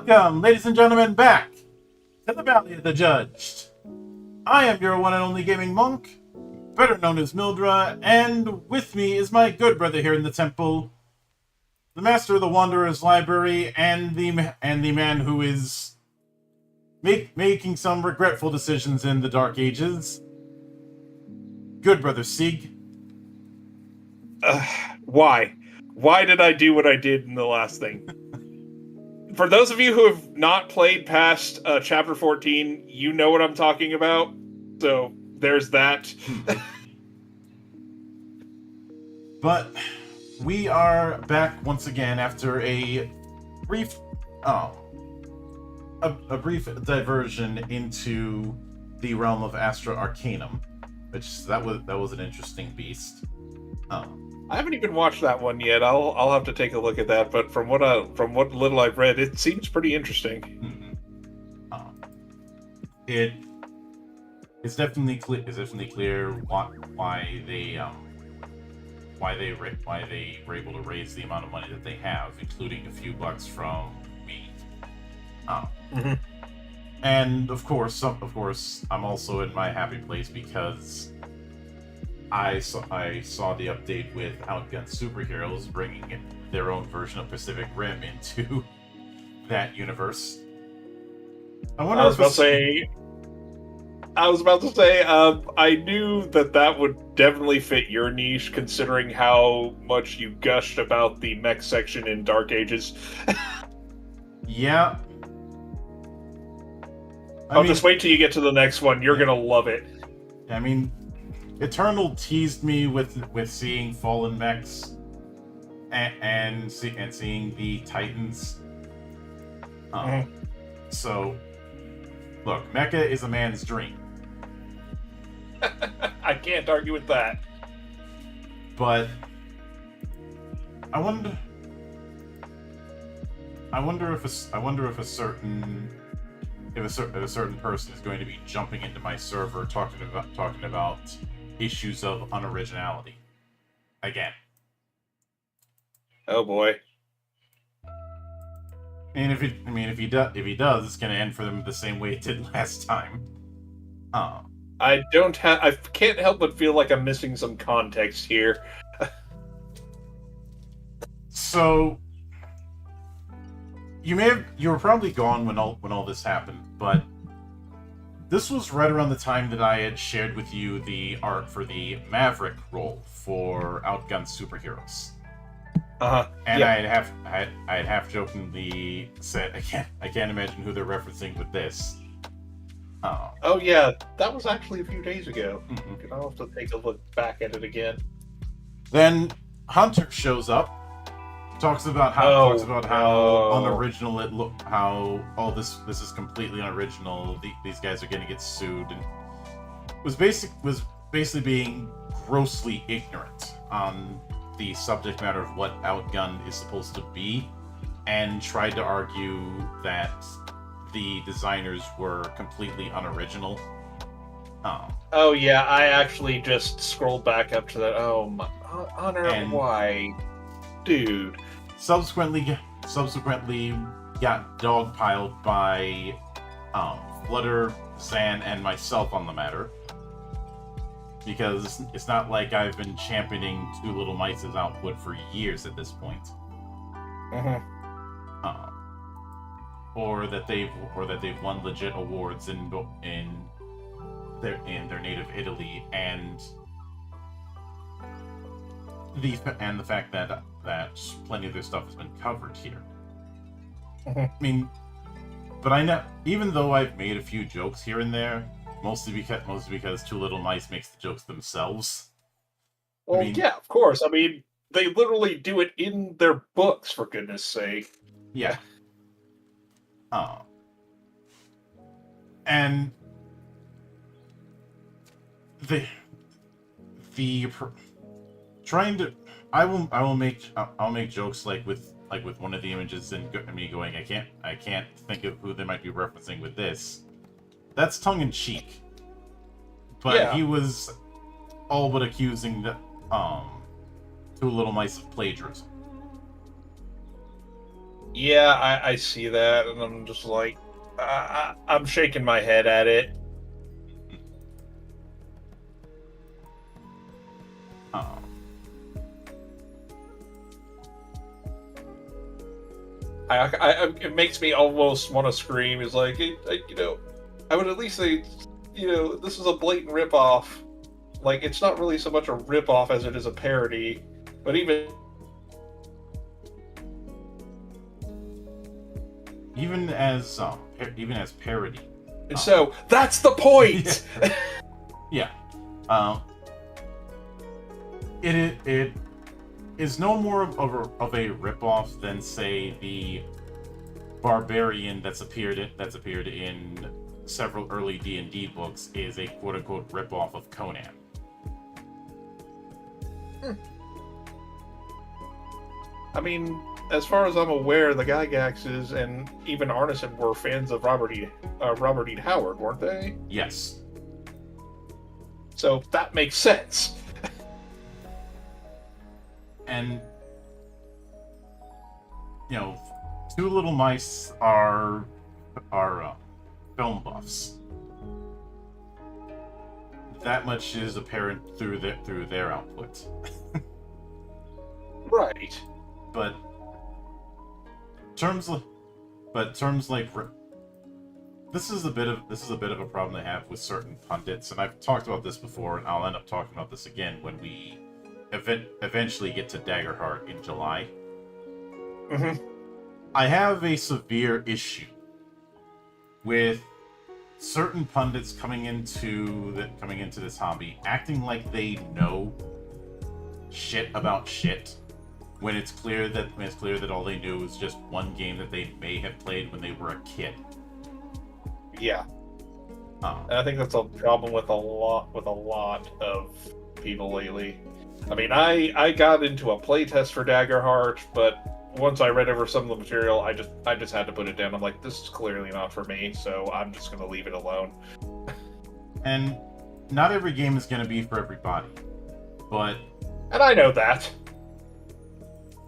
Welcome, ladies and gentlemen, back to the Valley of the Judged. I am your one and only gaming monk, better known as Mildra, and with me is my good brother here in the temple, the master of the Wanderer's Library, and the man who is making some regretful decisions in the Dark Ages, good brother Sig. Why? Why did I do what I did in the last thing? For those of you who have not played past Chapter 14, you know what I'm talking about. So, there's that. But we are back once again after a brief diversion into the realm of Astra Arcanum, which that was an interesting beast. I haven't even watched that one yet. I'll have to take a look at that. But from what little I've read, it seems pretty interesting. It's definitely clear why they were able to raise the amount of money that they have, including a few bucks from me. And of course, I'm also in my happy place because I saw the update with Outgunned Superheroes bringing their own version of Pacific Rim into that universe. I was about to say, I knew that would definitely fit your niche, considering how much you gushed about the mech section in Dark Ages. Yeah. Just wait till you get to the next one. You're gonna love it. I mean, Eternal teased me with seeing fallen mechs and seeing the Titans. So, look, mecha is a man's dream. I can't argue with that. But I wonder if a certain person is going to be jumping into my server talking about issues of unoriginality again. Oh boy. And if he does, it's going to end for them the same way it did last time. I can't help but feel like I'm missing some context here. So you were probably gone when all this happened, but this was right around the time that I had shared with you the art for the Maverick role for Outgunned Superheroes. And Yeah. I'd half jokingly said, I can't imagine who they're referencing with this. Oh yeah, that was actually a few days ago. Mm-mm. I'll have to take a look back at it again. Then Hunter shows up, talks about Oh how no. unoriginal it look, how this is completely unoriginal. These guys are going to get sued, and was basically being grossly ignorant on the subject matter of what Outgun is supposed to be, and tried to argue that the designers were completely unoriginal. Oh yeah, I actually just scrolled back up to that. Oh my, Hunter, And why, dude? subsequently got dogpiled by Flutter, Zan, and myself on the matter, because it's not like I've been championing Two Little Mice's output for years at this point. Mm-hmm. Or that they've won legit awards in their native Italy, and the fact that plenty of their stuff has been covered here. Mm-hmm. I mean, but I know, even though I've made a few jokes here and there, mostly because Two Little Mice makes the jokes themselves. Well, I mean, yeah, of course. I mean, they literally do it in their books, for goodness sake. yeah. And the trying to I'll make jokes like with one of the images and me going, I can't think of who they might be referencing with this. That's tongue in cheek, but Yeah. he was all but accusing the Two Little Mice of plagiarism. Yeah, I see that, and I'm just like, I'm shaking my head at it. It makes me almost want to scream. It's like, I would at least say, this is a blatant ripoff. Like, it's not really so much a ripoff as it is a parody, but even as parody. So that's the point. Yeah. It is no more of a ripoff than, say, the Barbarian that's appeared in several early D&D books is a quote-unquote ripoff of Conan. I mean, as far as I'm aware, the Gygaxes and even Arneson were fans of Robert E. Howard, weren't they? Yes. So that makes sense. And Two Little Mice are film buffs. That much is apparent through their output. Right. But terms like this is a bit of a problem they have with certain pundits, and I've talked about this before, and I'll end up talking about this again when we eventually get to Daggerheart in July. Mm-hmm. I have a severe issue with certain pundits coming into this hobby acting like they know shit about shit, when it's clear that all they knew was just one game that they may have played when they were a kid. Yeah. And I think that's a problem with a lot of people lately. I mean, I got into a playtest for Daggerheart, but once I read over some of the material, I just had to put it down. I'm like, this is clearly not for me, so I'm just going to leave it alone. And not every game is going to be for everybody, but and I know that.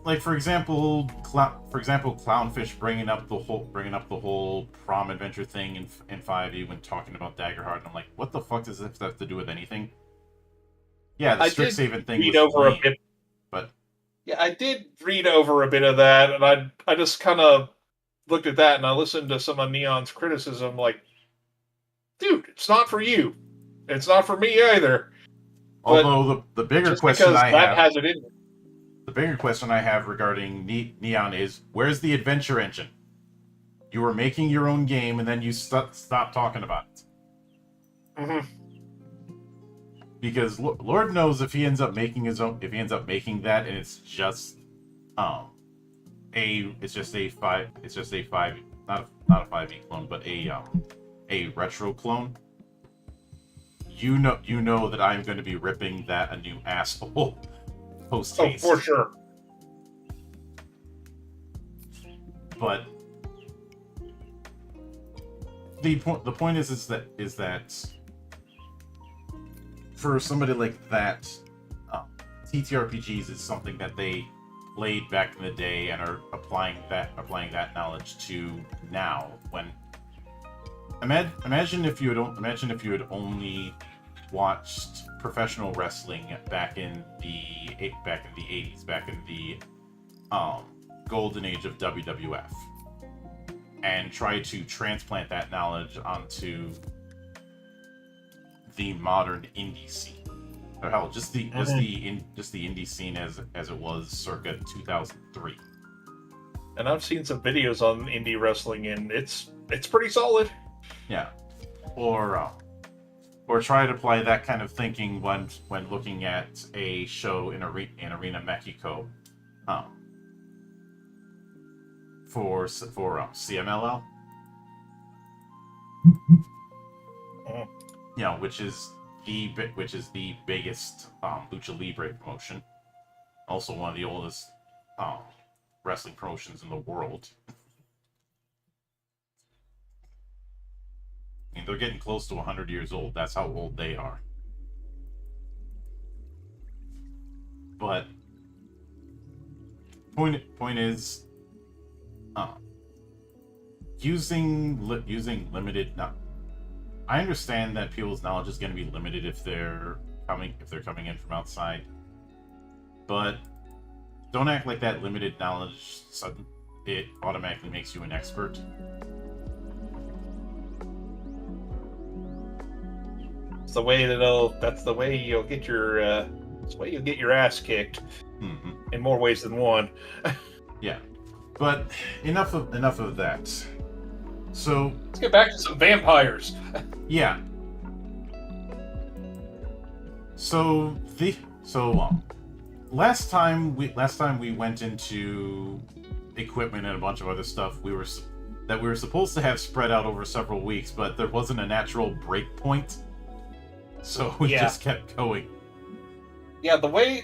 Like, for example, Clownfish bringing up the whole prom adventure thing in 5e when talking about Daggerheart, and I'm like, what the fuck does this have to do with anything? Yeah, the Strixhaven thing was over lame, a bit, but yeah, I did read over a bit of that, and I just kind of looked at that and I listened to some of Neon's criticism, like, dude, it's not for you, it's not for me either. Although the bigger question I have, has it in. the bigger question I have regarding Neon is, where's the adventure engine? You were making your own game, and then you stopped talking about it. Mm-hmm. Because Lord knows if he ends up making his own, if he ends up making that, and it's just a 5, not a 5e clone, but a retro clone. You know that I'm going to be ripping that a new asshole post haste. Oh, for sure. But the point is that for somebody like that, TTRPGs is something that they played back in the day and are applying that knowledge to now. When imagine if you had only watched professional wrestling back in the 80s, back in the golden age of WWF, and tried to transplant that knowledge onto the modern indie scene. Or hell, just the indie scene as it was circa 2003. And I've seen some videos on indie wrestling, and it's pretty solid. Yeah, or try to apply that kind of thinking when looking at a show in Arena Mexico, for CMLL. You know, which is the biggest lucha libre promotion, also one of the oldest wrestling promotions in the world. I mean, they're getting close to 100 years old. That's how old they are. But point is, using limited. I understand that people's knowledge is going to be limited if they're coming in from outside, but don't act like that limited knowledge it automatically makes you an expert. It's the way that's the way you'll get your ass kicked. Mm-hmm. In more ways than one. Yeah, but enough of that. So let's get back to some vampires. Yeah. So last time we went into equipment and a bunch of other stuff we were supposed to have spread out over several weeks, but there wasn't a natural break point, so we just kept going. Yeah, the way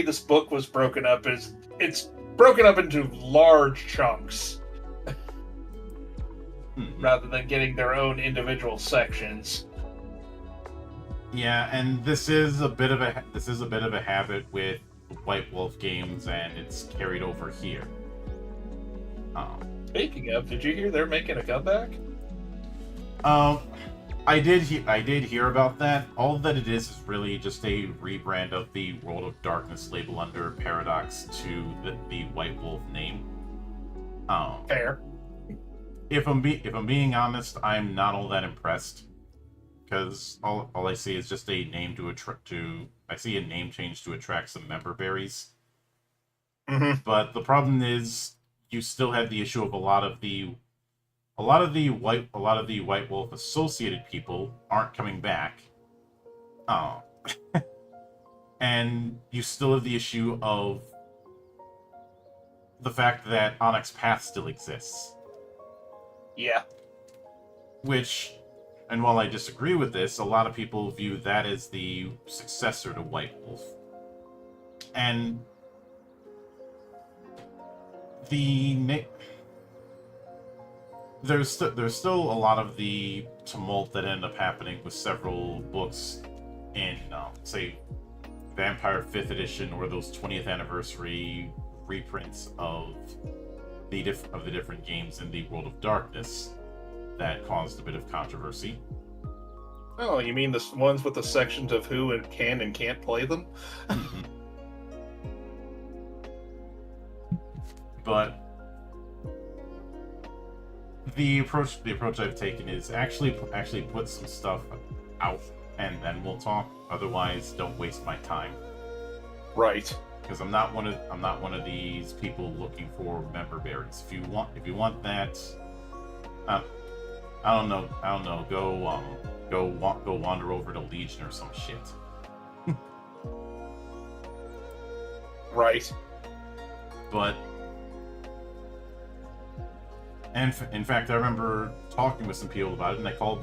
this book was broken up is it's broken up into large chunks. Rather than getting their own individual sections. Yeah, and this is a bit of a habit with White Wolf games, and it's carried over here. Speaking of, did you hear they're making a comeback? I did hear about that. All that it is really just a rebrand of the World of Darkness label under Paradox to the White Wolf name. Fair. If I'm being honest, I'm not all that impressed, because all I see is just a name I see a name change to attract some member berries. Mm-hmm. But the problem is, you still have the issue of a lot of the White Wolf associated people aren't coming back. And you still have the issue of the fact that Onyx Path still exists. Yeah. Which, and while I disagree with this, a lot of people view that as the successor to White Wolf. And there's still a lot of the tumult that ended up happening with several books in, say, Vampire 5th edition, or those 20th anniversary reprints of the different games in the World of Darkness that caused a bit of controversy. Oh, you mean the ones with the sections of who can and can't play them? Mm-hmm. But the approach I've taken is actually put some stuff out and then we'll talk. Otherwise, don't waste my time. Right. because I'm not one of these people looking for member berries. If you want that, I don't know. Go wander over to Legion or some shit. Right. But and in fact, I remember talking with some people about it, and I called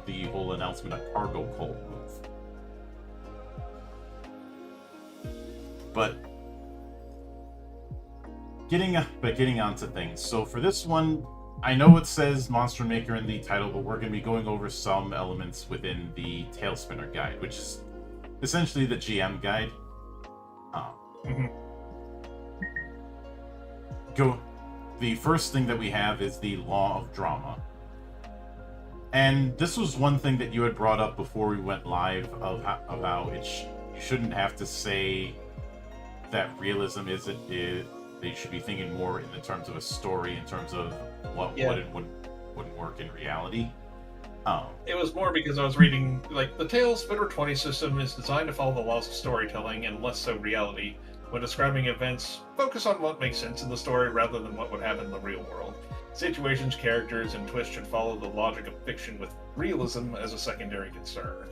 the whole announcement a cargo cult move. But getting onto things. So for this one, I know it says Monster Maker in the title, but we're going to be going over some elements within the Tailspinner guide, which is essentially the GM guide. The first thing that we have is the law of drama. And this was one thing that you had brought up before we went live of how you shouldn't have to say that realism they should be thinking more in the terms of a story, in terms of what would and wouldn't work in reality. It was more because I was reading, like, the Tailspinner 20 system is designed to follow the laws of storytelling and less so reality. When describing events, focus on what makes sense in the story rather than what would happen in the real world. Situations, characters, and twists should follow the logic of fiction with realism as a secondary concern.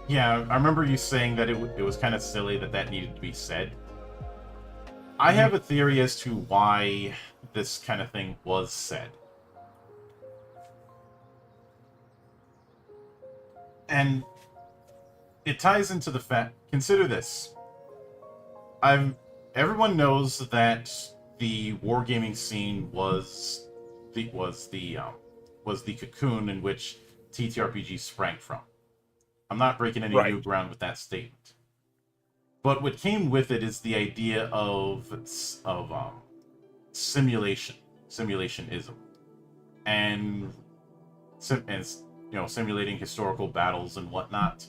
Yeah, I remember you saying that it was kind of silly that needed to be said. I have a theory as to why this kind of thing was said. And it ties into the fact, consider this. Everyone knows that the wargaming scene was the cocoon in which TTRPG sprang from. I'm not breaking any new ground with that statement. But what came with it is the idea of simulationism, and simulating historical battles and whatnot.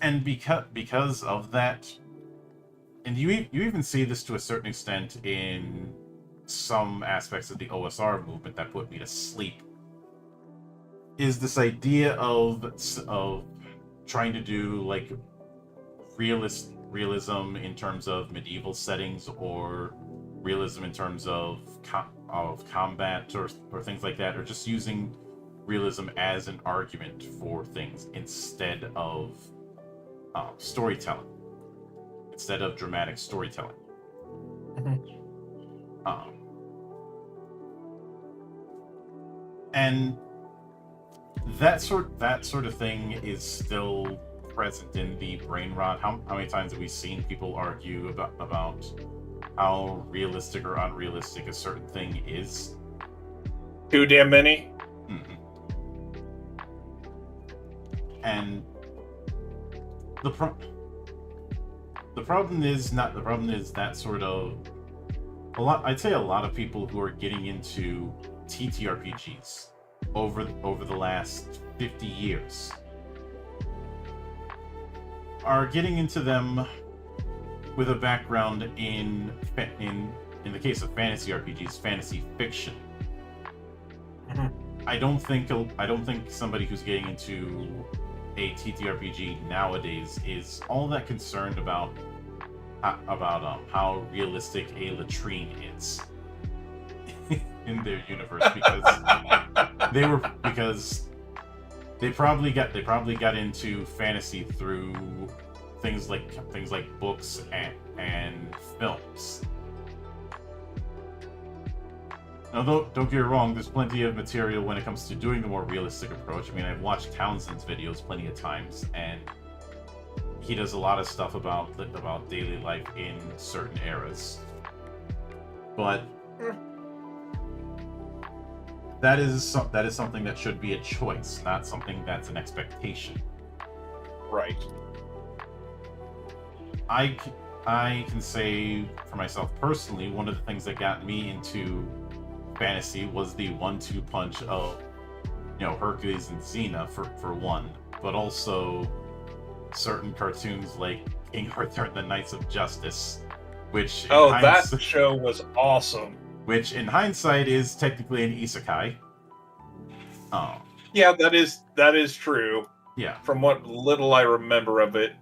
And because of that, and you even see this to a certain extent in some aspects of the OSR movement that put me to sleep, is this idea of trying to do like realism in terms of medieval settings, or realism in terms of combat or things like that, or just using realism as an argument for things instead of storytelling, instead of dramatic storytelling. And that sort of thing is still present in the brain rot. How many times have we seen people argue about how realistic or unrealistic a certain thing is? Too damn many. And the problem is that sort of I'd say a lot of people who are getting into TTRPGs over the last 50 years are getting into them with a background in the case of fantasy RPGs, fantasy fiction. I don't think somebody who's getting into a TTRPG nowadays is all that concerned about how realistic a latrine is in their universe, because they probably got into fantasy through things like books and films. Now, don't get me wrong, there's plenty of material when it comes to doing the more realistic approach. I mean, I've watched Townsend's videos plenty of times, and he does a lot of stuff about daily life in certain eras. But that is something that should be a choice, not something that's an expectation. Right. I can say for myself personally, one of the things that got me into fantasy was the 1-2 punch of Hercules and Xena for one, but also certain cartoons like King Arthur and the Knights of Justice, which that show was awesome. Which in hindsight is technically an isekai. Yeah, that is true. Yeah. From what little I remember of it,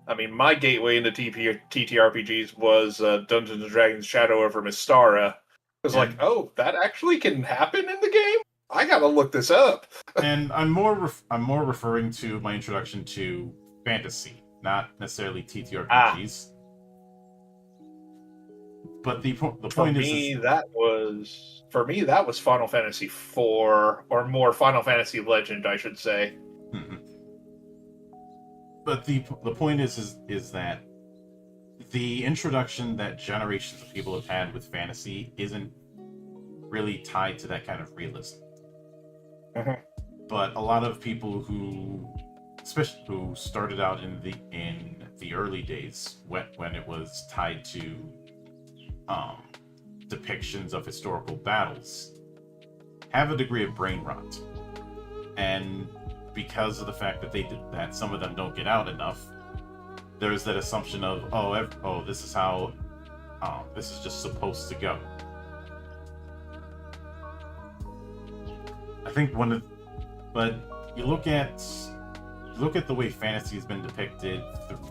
I mean, my gateway into TTRPGs was Dungeons and Dragons: Shadow over Mystara. It was like, oh, that actually can happen in the game. I gotta look this up. And I'm more referring to my introduction to fantasy, not necessarily TTRPGs. But the point is, that was Final Fantasy IV, or more Final Fantasy Legend, I should say. mm-hmm. But the point is that the introduction that generations of people have had with fantasy isn't really tied to that kind of realism. Mm-hmm. But a lot of people especially who started out in the early days when it was tied to depictions of historical battles, have a degree of brain rot, and because of the fact that some of them don't get out enough, there's that assumption of this is how this is just supposed to go. I think but you look at the way fantasy has been depicted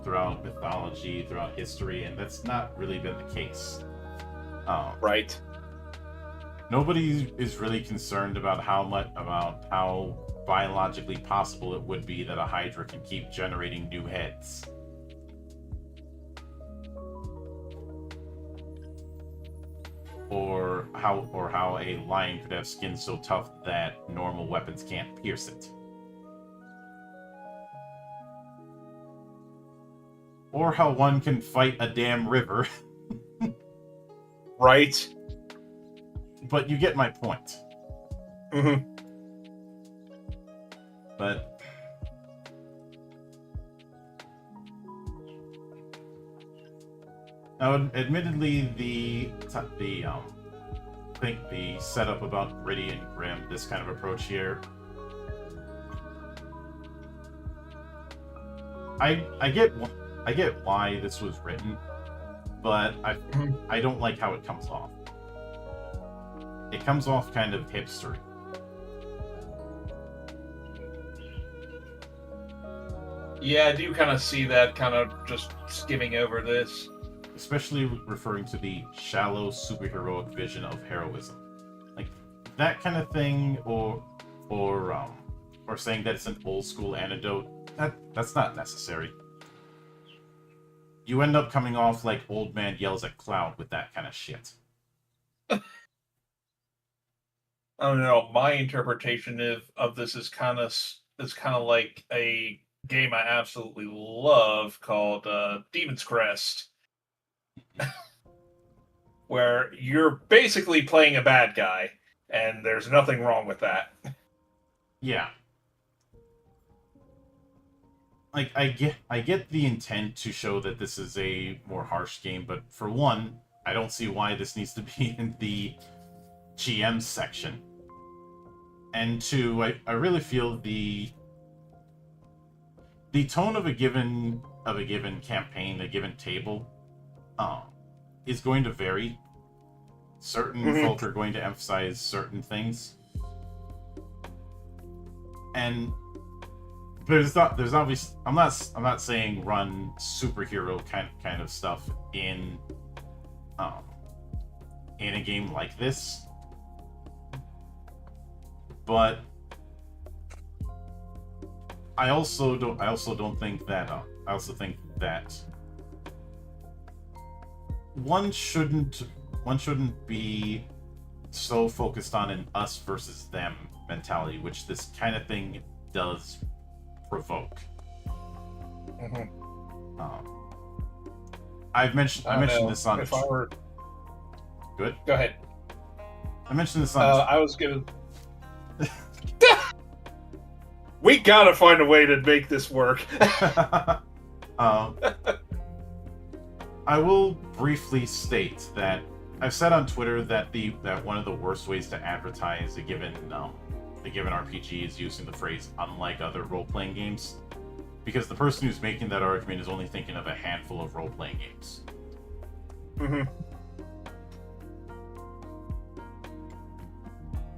throughout mythology, throughout history, and that's not really been the case. Right. Nobody is really concerned about how biologically possible it would be that a Hydra can keep generating new heads. Or how a lion could have skin so tough that normal weapons can't pierce it. Or how one can fight a damn river. Right. But you get my point. Mm-hmm. But now, admittedly, the setup about gritty and grim, this kind of approach here, I get why this was written, but I don't like how it comes off. It comes off kind of hipstery. Yeah, I do kind of see that kind of just skimming over this. Especially referring to the shallow superheroic vision of heroism. Like, that kind of thing, or saying that it's an old school anecdote, that's not necessary. You end up coming off like Old Man Yells at Cloud with that kind of shit. I don't know. My interpretation of this is kind of like a game I absolutely love called Demon's Crest, where you're basically playing a bad guy, and there's nothing wrong with that. Yeah. Like, I get the intent to show that this is a more harsh game, but for one, I don't see why this needs to be in the GM section. And two, I really feel the tone of a given campaign, a given table, is going to vary. Certain folk are going to emphasize certain things, and there's obviously I'm not saying run superhero kind of stuff in a game like this, but I also think that one shouldn't be so focused on an us versus them mentality, which this kind of thing does provoke. I mentioned this on. Good. Go ahead. I mentioned this on. I was gonna. We gotta find a way to make this work. I will briefly state that I've said on Twitter that one of the worst ways to advertise a given RPG is using the phrase "unlike other role-playing games," because the person who's making that argument is only thinking of a handful of role-playing games.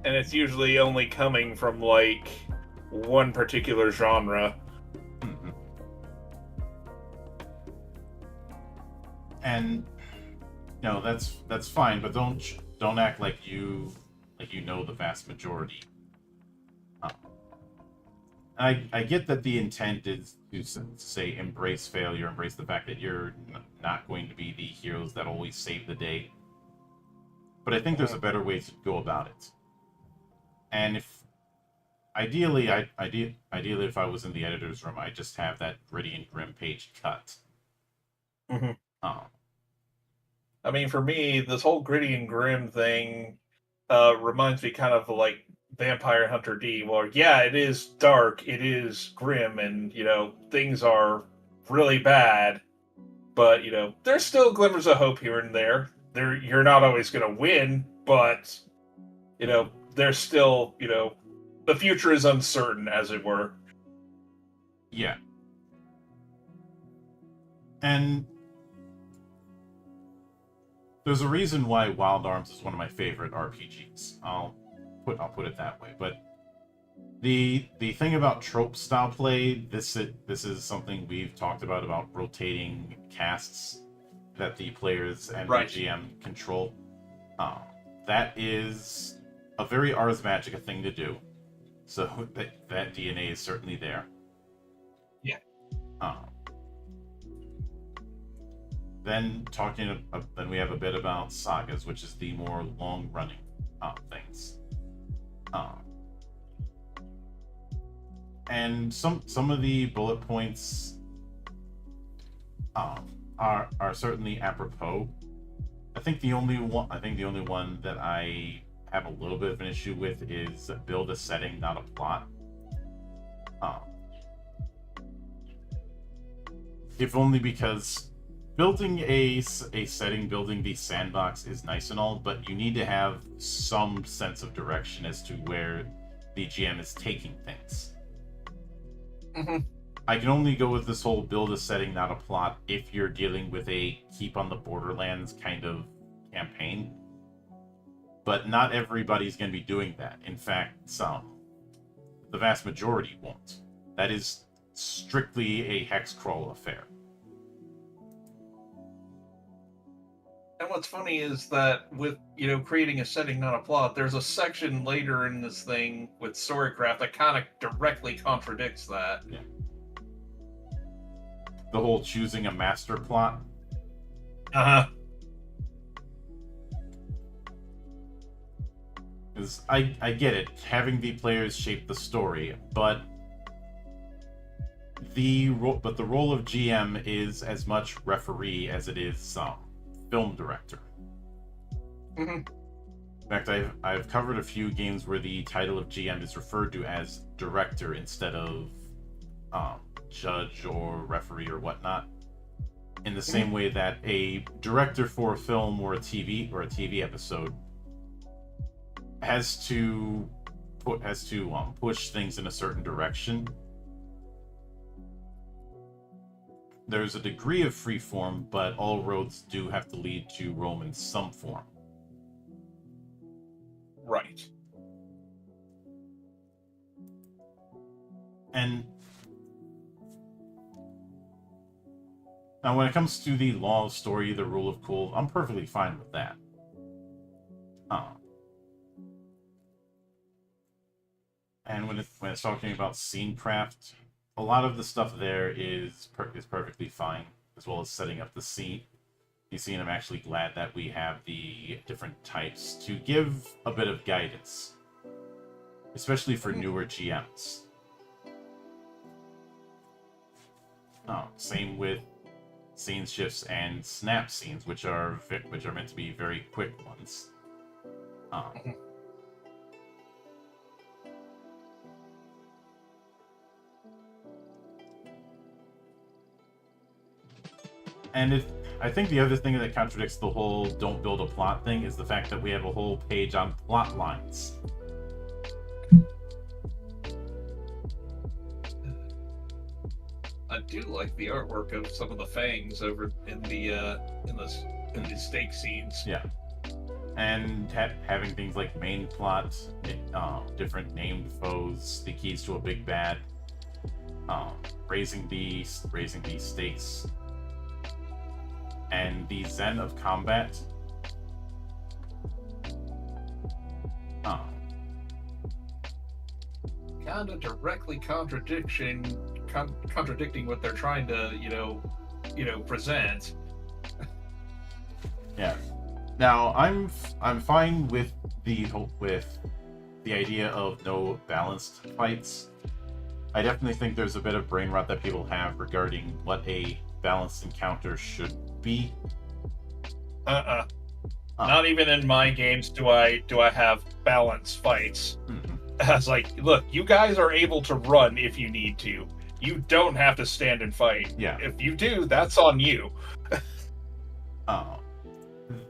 And it's usually only coming from like one particular genre. And that's fine, but don't act like you know the vast majority. I get that the intent is to say embrace failure, embrace the fact that you're not going to be the heroes that always save the day. But I think there's a better way to go about it. And if ideally, if I was in the editor's room, I'd just have that gritty and grim page cut. Mm-hmm. Oh. I mean, for me, this whole gritty and grim thing reminds me kind of like Vampire Hunter D, where yeah, it is dark, it is grim, and things are really bad, but there's still glimmers of hope here and there. You're not always going to win, but there's still the future is uncertain, as it were. Yeah. And there's a reason why Wild Arms is one of my favorite RPGs. I'll put it that way. But the thing about trope style play, this is something we've talked about rotating casts that the players and the GM control. That is a very Ars Magica thing to do. So that DNA is certainly there. Yeah. Then then we have a bit about sagas, which is the more long-running things. And some of the bullet points are certainly apropos. I think the only one that I have a little bit of an issue with is build a setting, not a plot. If only because building a setting, building the sandbox is nice and all, but you need to have some sense of direction as to where the GM is taking things. Mm-hmm. I can only go with this whole build a setting, not a plot, if you're dealing with a keep on the Borderlands kind of campaign. But not everybody's going to be doing that. In fact, the vast majority won't. That is strictly a hex crawl affair. And what's funny is that with, creating a setting, not a plot, there's a section later in this thing with Storycraft that kind of directly contradicts that. Yeah. The whole choosing a master plot. Uh-huh. Because I get it, having the players shape the story, but the role of GM is as much referee as it is film director. Mm-hmm. In fact, I've covered a few games where the title of GM is referred to as director instead of judge or referee or whatnot. In the same way that a director for a film or a TV episode has to push things in a certain direction. There's a degree of free form, but all roads do have to lead to Rome in some form. Right. And now when it comes to the law of story, the rule of cool, I'm perfectly fine with that. And when it's talking about scene craft, a lot of the stuff there is perfectly fine, as well as setting up the scene. You see, and I'm actually glad that we have the different types to give a bit of guidance, especially for newer GMs. Same with scene shifts and snap scenes, which are meant to be very quick ones. And I think the other thing that contradicts the whole don't build a plot thing is the fact that we have a whole page on plot lines. I do like the artwork of some of the fangs over in the stake scenes. Yeah. And having things like main plot, different named foes, the keys to a big bad, raising the stakes. and the zen of combat. Oh. Kind of directly contradicting what they're trying to, present. Yeah. Now I'm fine with the idea of no balanced fights. I definitely think there's a bit of brain rot that people have regarding what a balanced encounter should be. Not even in my games do I have balanced fights. Mm-hmm. I was like, look, you guys are able to run if you need to. You don't have to stand and fight. Yeah. If you do, that's on you.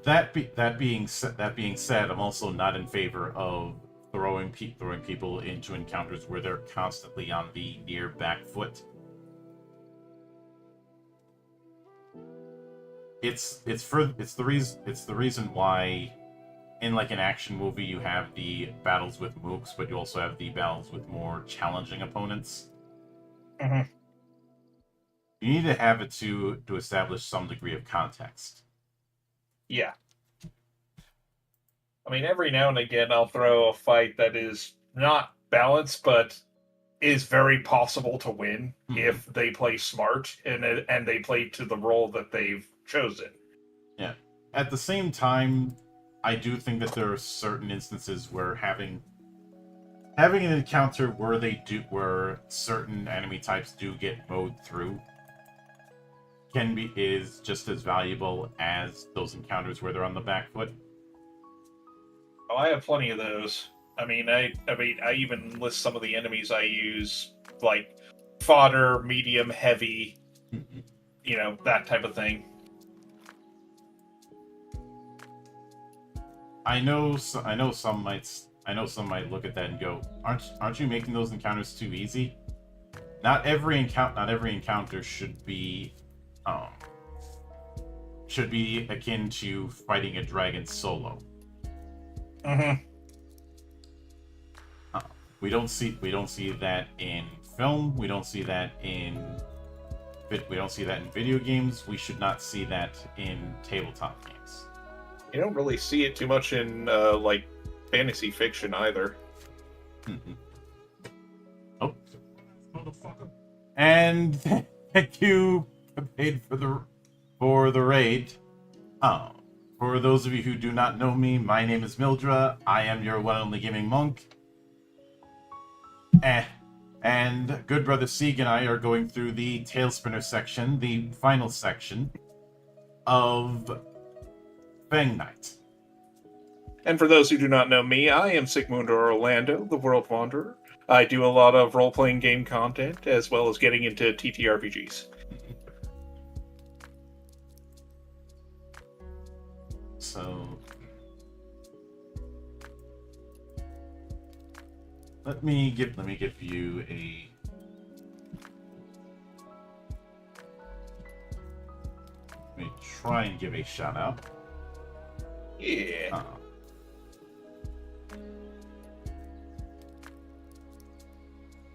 That being said, I'm also not in favor of throwing people into encounters where they're constantly on the near back foot. It's the reason why in like an action movie you have the battles with mooks, but you also have the battles with more challenging opponents. Mm-hmm. You need to have it to establish some degree of context. Yeah. I mean, every now and again I'll throw a fight that is not balanced, but is very possible to win if they play smart and they play to the role that they've chosen. Yeah. At the same time, I do think that there are certain instances where having an encounter where certain enemy types do get mowed through is just as valuable as those encounters where they're on the back foot. Oh, I have plenty of those. I mean, I even list some of the enemies I use, like fodder, medium, heavy, that type of thing. I know some might look at that and go, "Aren't you making those encounters too easy?" Not every encounter should be akin to fighting a dragon solo. Mm-hmm. We don't see that in film. We don't see that in video games. We should not see that in tabletop games. You don't really see it too much in like fantasy fiction either. Mm-hmm. Oh, motherfucker! And thank you, paid for the raid. For those of you who do not know me, my name is Mildra. I am your one and only gaming monk. And good brother Sieg and I are going through the Tailspinner section, the final section of FangKnight. And for those who do not know me, I am Sigmund Orlando, the World Wanderer. I do a lot of role-playing game content, as well as getting into TTRPGs. So let me give you a let me try and give a shout out. Yeah.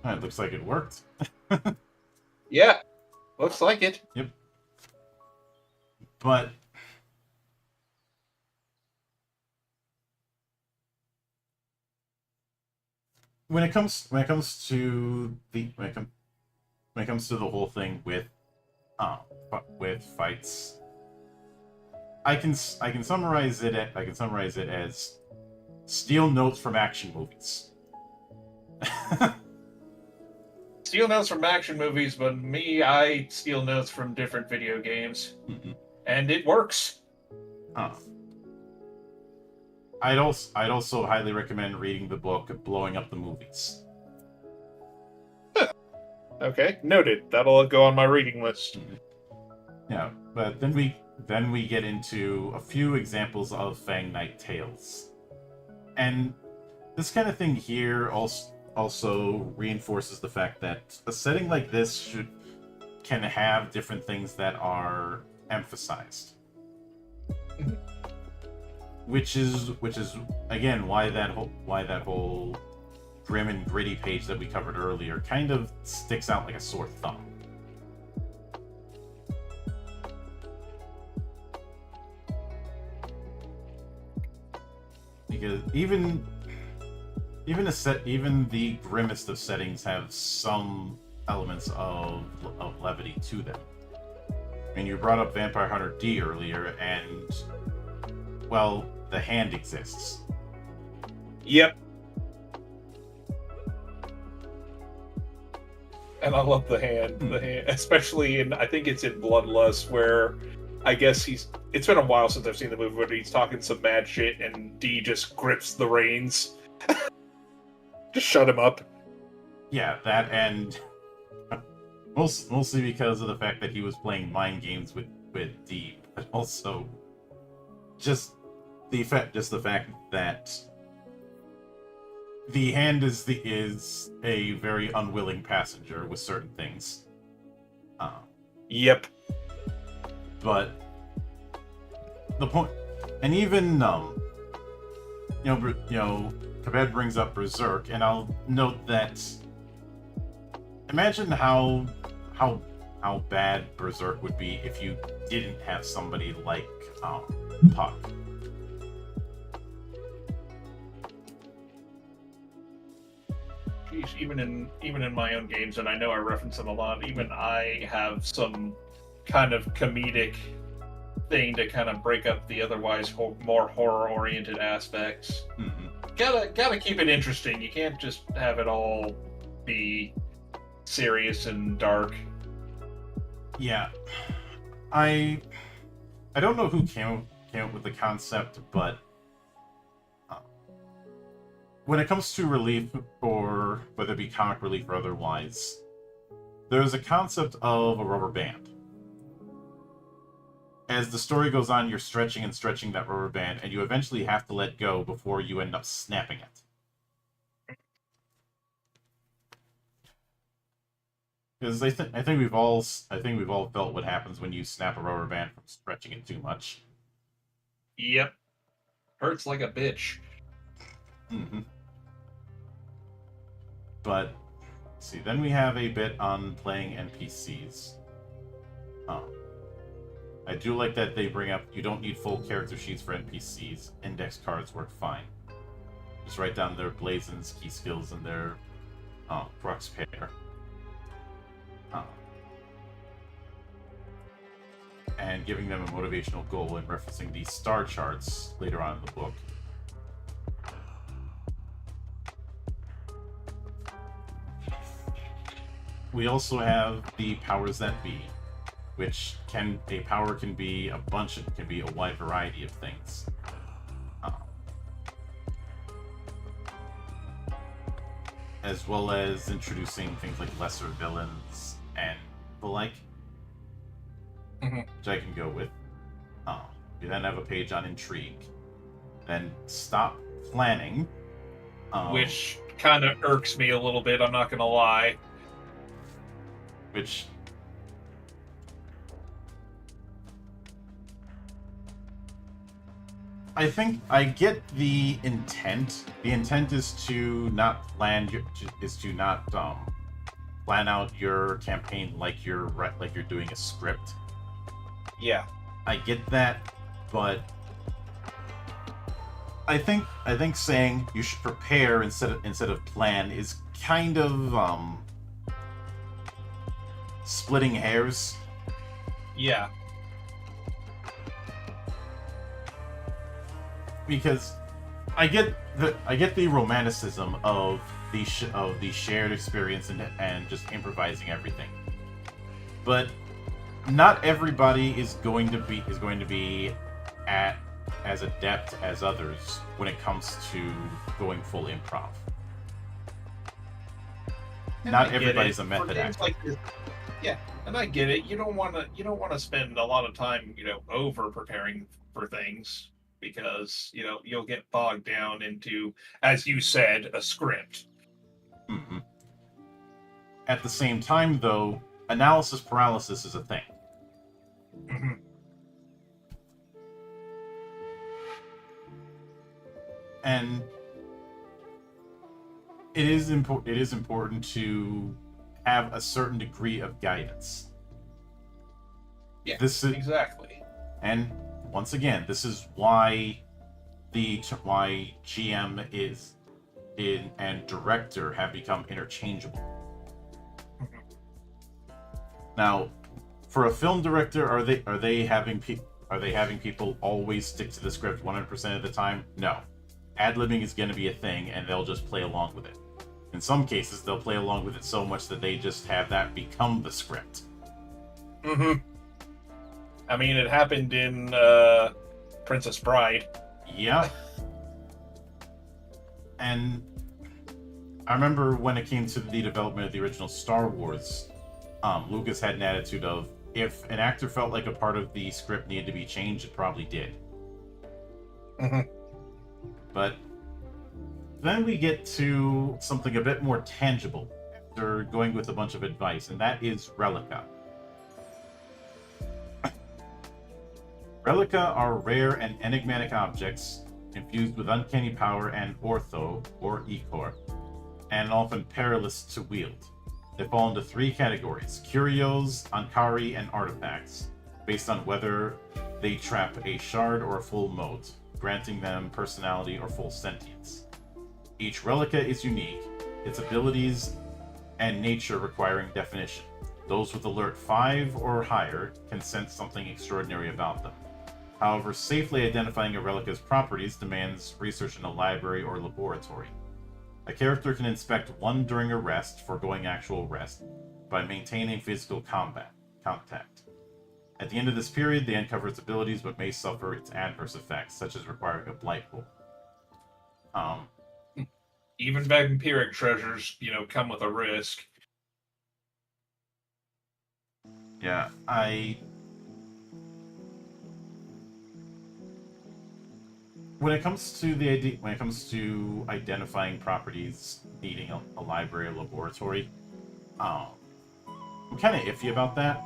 It looks like it worked. Yeah, looks like it. Yep. But when it comes to the whole thing with fights, I can summarize it as steal notes from action movies. Steal notes from action movies, but I steal notes from different video games, and it works. I'd also highly recommend reading the book Blowing Up the Movies. Okay, noted. That'll go on my reading list. Yeah, but then we get into a few examples of FangKnight tales, and this kind of thing here also reinforces the fact that a setting like this can have different things that are emphasized. Which is again why that whole grim and gritty page that we covered earlier kind of sticks out like a sore thumb. because even the grimmest of settings have some elements of levity to them. I mean, you brought up Vampire Hunter D earlier, and well, the hand exists. Yep. And I love the hand, especially I think it's in Bloodlust, where I guess it's been a while since I've seen the movie, but he's talking some mad shit, and D just grips the reins. Just shut him up. Yeah, that, and mostly because of the fact that he was playing mind games with D, but also just the fact that the hand is a very unwilling passenger with certain things. Yep. But the point, and even Kabed brings up Berserk, and I'll note that. Imagine how bad Berserk would be if you didn't have somebody like Puck. Jeez, even in my own games, and I know I reference them a lot, even I have some kind of comedic thing to kind of break up the otherwise more horror-oriented aspects. Mm-hmm. Gotta keep it interesting. You can't just have it all be serious and dark. Yeah, I don't know who came up with the concept, but when it comes to relief, or whether it be comic relief or otherwise, there's a concept of a rubber band. As the story goes on, you're stretching and stretching that rubber band, and you eventually have to let go before you end up snapping it. Because I think we've all felt what happens when you snap a rubber band from stretching it too much. Yep, hurts like a bitch. Mm-hmm. But let's see, then we have a bit on playing NPCs. I do like that they bring up you don't need full character sheets for NPCs. Index cards work fine. Just write down their blazons, key skills, and their crux pair. And giving them a motivational goal and referencing these star charts later on in the book. We also have the powers that be, which can be a wide variety of things. As well as introducing things like lesser villains and the like, which I can go with. You then have a page on intrigue. Then stop planning. Which kind of irks me a little bit, I'm not gonna lie. Which I think I get the intent. The intent is to not plan out your campaign like you're doing a script. Yeah, I get that, but I think saying you should prepare instead of plan is kind of splitting hairs. Yeah. Because I get the romanticism of the shared experience and just improvising everything, but not everybody is going to be as adept as others when it comes to going full improv. Not everybody's a method actor. Like this, yeah, and I get it. You don't want to spend a lot of time, over preparing for things, because you'll get bogged down into, as you said, a script. Mm-hmm. At the same time, though, analysis paralysis is a thing. Mm-hmm. And it is important to have a certain degree of guidance. Yeah, exactly. And once again, this is why why GM and director have become interchangeable. Now, for a film director, are they having people always stick to the script 100% of the time? No. Ad-libbing is going to be a thing, and they'll just play along with it. In some cases, they'll play along with it so much that they just have that become the script. Mm-hmm. I mean, it happened in Princess Bride. Yeah. And I remember when it came to the development of the original Star Wars, Lucas had an attitude of, if an actor felt like a part of the script needed to be changed, it probably did. Mm-hmm. But then we get to something a bit more tangible after going with a bunch of advice, and that is Relica. Relica are rare and enigmatic objects infused with uncanny power and ortho, or ecor, and often perilous to wield. They fall into three categories: curios, ankari, and artifacts, based on whether they trap a shard or a full mote, granting them personality or full sentience. Each relica is unique, its abilities and nature requiring definition. Those with alert 5 or higher can sense something extraordinary about them. However, safely identifying a relica's properties demands research in a library or laboratory. A character can inspect one during a rest, foregoing actual rest, by maintaining physical contact. At the end of this period, they uncover its abilities but may suffer its adverse effects, such as requiring a blight roll. Even vampiric treasures, come with a risk. Yeah, when it comes to identifying properties needing a library or laboratory, I'm kind of iffy about that.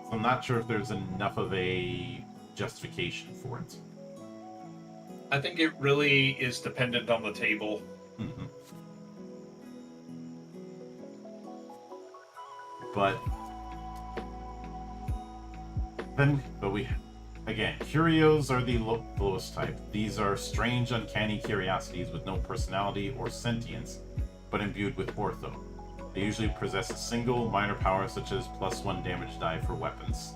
So I'm not sure if there's enough of a justification for it. I think it really is dependent on the table. Mm-hmm. But again, curios are the lowest type. These are strange, uncanny curiosities with no personality or sentience, but imbued with ortho. They usually possess a single minor power, such as +1 damage die for weapons.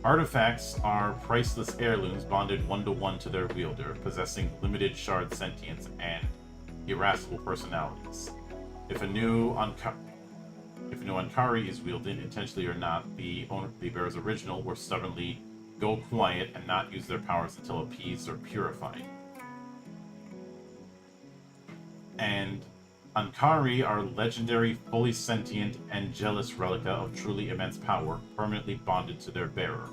Artifacts are priceless heirlooms bonded 1-to-1 to their wielder, possessing limited shard sentience and irascible personalities. If a new Ankari is wielded, intentionally or not, the bearer's original will stubbornly go quiet and not use their powers until appeased or purified. And Ankari are legendary, fully sentient, and jealous relica of truly immense power, permanently bonded to their bearer.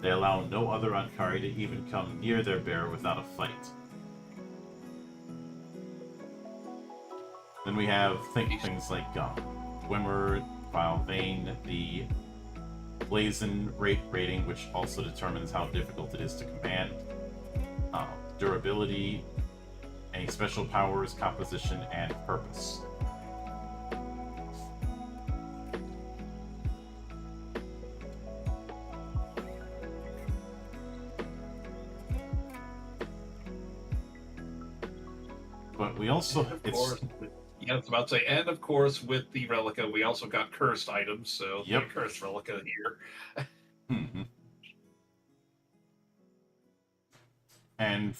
They allow no other Ankari to even come near their bearer without a fight. Then we have things like Wimmer, Vile Vein, the Blazon rating, which also determines how difficult it is to command, durability, any special powers, composition, and purpose. But we also I was about to say, and of course, with the relica, we also got cursed items, so Yep. Cursed relica here. Mm-hmm. And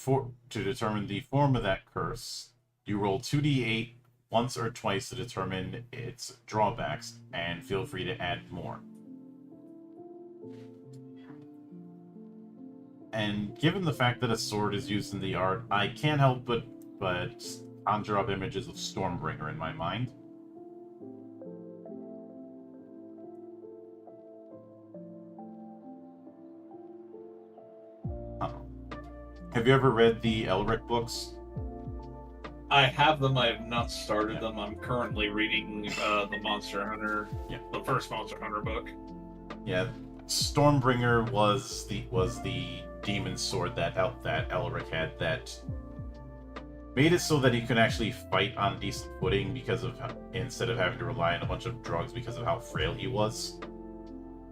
to determine the form of that curse, you roll 2d8 once or twice to determine its drawbacks, and feel free to add more. And given the fact that a sword is used in the art, I can't help but conjure up images of Stormbringer in my mind. Have you ever read the Elric books? I have them. I have not started them. I'm currently reading the Monster Hunter, the first Monster Hunter book. Yeah, Stormbringer was the demon sword that Elric had that made it so that he could actually fight on decent footing instead of having to rely on a bunch of drugs because of how frail he was.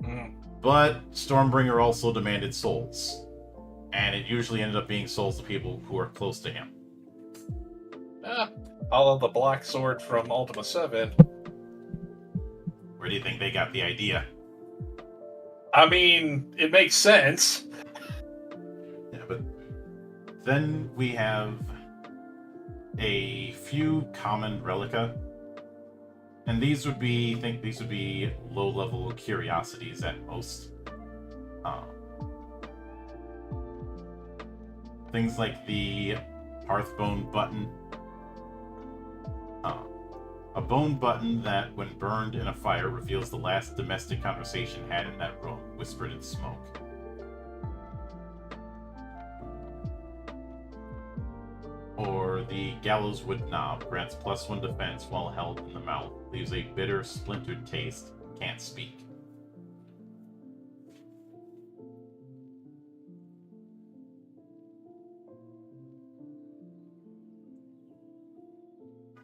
Mm. But Stormbringer also demanded souls. and it usually ended up being sold to people who are close to him. Follow the black sword from Ultima 7. Where do you think they got the idea? I mean, it makes sense. Yeah, but then we have a few common relica, and these would be, I think these would be low-level curiosities at most. Things like the Hearthbone button. A bone button that, when burned in a fire, reveals the last domestic conversation had in that room, whispered in smoke. Or the Gallowswood knob grants +1 defense while held in the mouth, leaves a bitter, splintered taste, can't speak.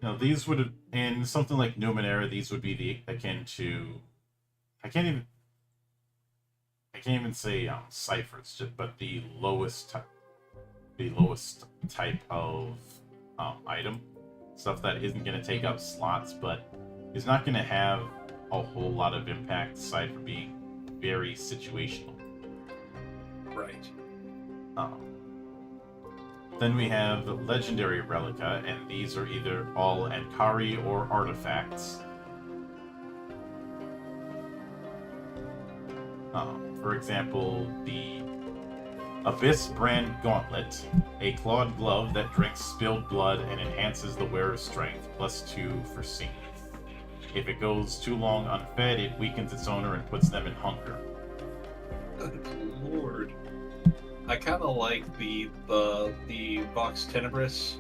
Now, these would have, in something like Numenera, these would be the akin to, I can't even say ciphers, but the lowest type of item, stuff that isn't going to take up slots, but is not going to have a whole lot of impact aside from being very situational. Right. Then we have Legendary Relica, and these are either all Ankari or artifacts. For example, the Abyss Brand Gauntlet, a clawed glove that drinks spilled blood and enhances the wearer's strength, +2 for scene. If it goes too long unfed, it weakens its owner and puts them in hunger. Good lord. I kind of like the Vox Tenebris.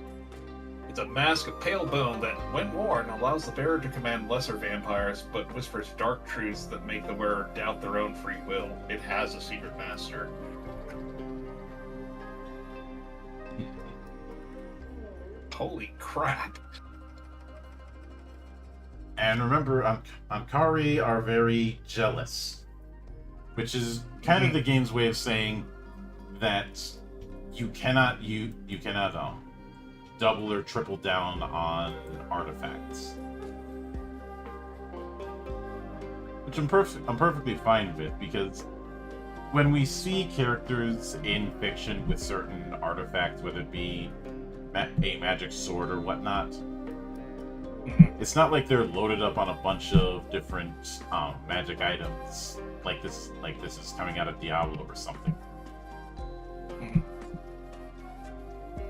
It's a mask of pale bone that, when worn, allows the bearer to command lesser vampires, but whispers dark truths that make the wearer doubt their own free will. It has a secret master. Holy crap. And remember, Ankari are very jealous, which is kind of the game's way of saying that you cannot double or triple down on artifacts, which I'm perfectly fine with, because when we see characters in fiction with certain artifacts, whether it be a magic sword or whatnot, it's not like they're loaded up on a bunch of different magic items like this is coming out of Diablo or something.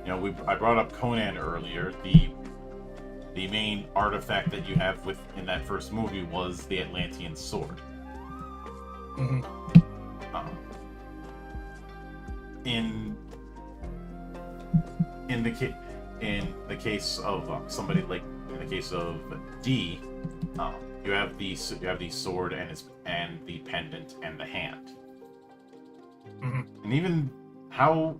You know, I brought up Conan earlier. The main artifact that you have in that first movie was the Atlantean sword. In the case of somebody like in the case of D, you have the sword and the pendant and the hand, and even how,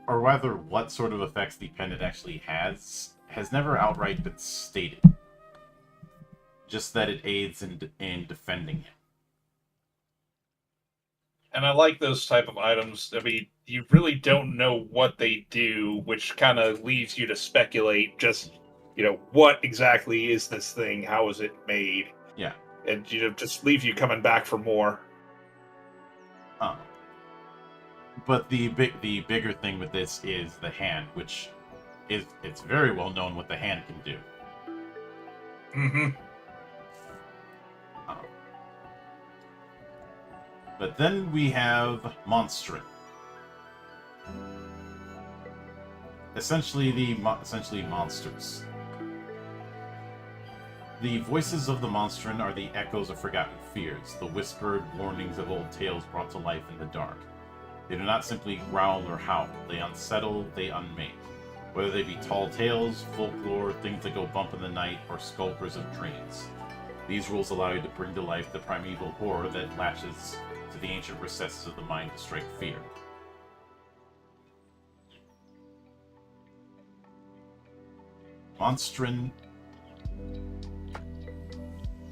or rather what sort of effects the pendant actually has never outright been stated. Just that it aids in defending him. And I like those type of items. I mean, you really don't know what they do, which kind of leaves you to speculate just, what exactly is this thing? How is it made? Yeah. And, just leaves you coming back for more. But the bigger thing with this is the hand, which it's very well known what the hand can do. But then we have Monstryn. Essentially monsters. The voices of the Monstryn are the echoes of forgotten fears, the whispered warnings of old tales brought to life in the dark. They do not simply growl or howl. They unsettle, they unmake. Whether they be tall tales, folklore, things that go bump in the night, or skulkers of dreams. These rules allow you to bring to life the primeval horror that latches to the ancient recesses of the mind to strike fear. Monstryn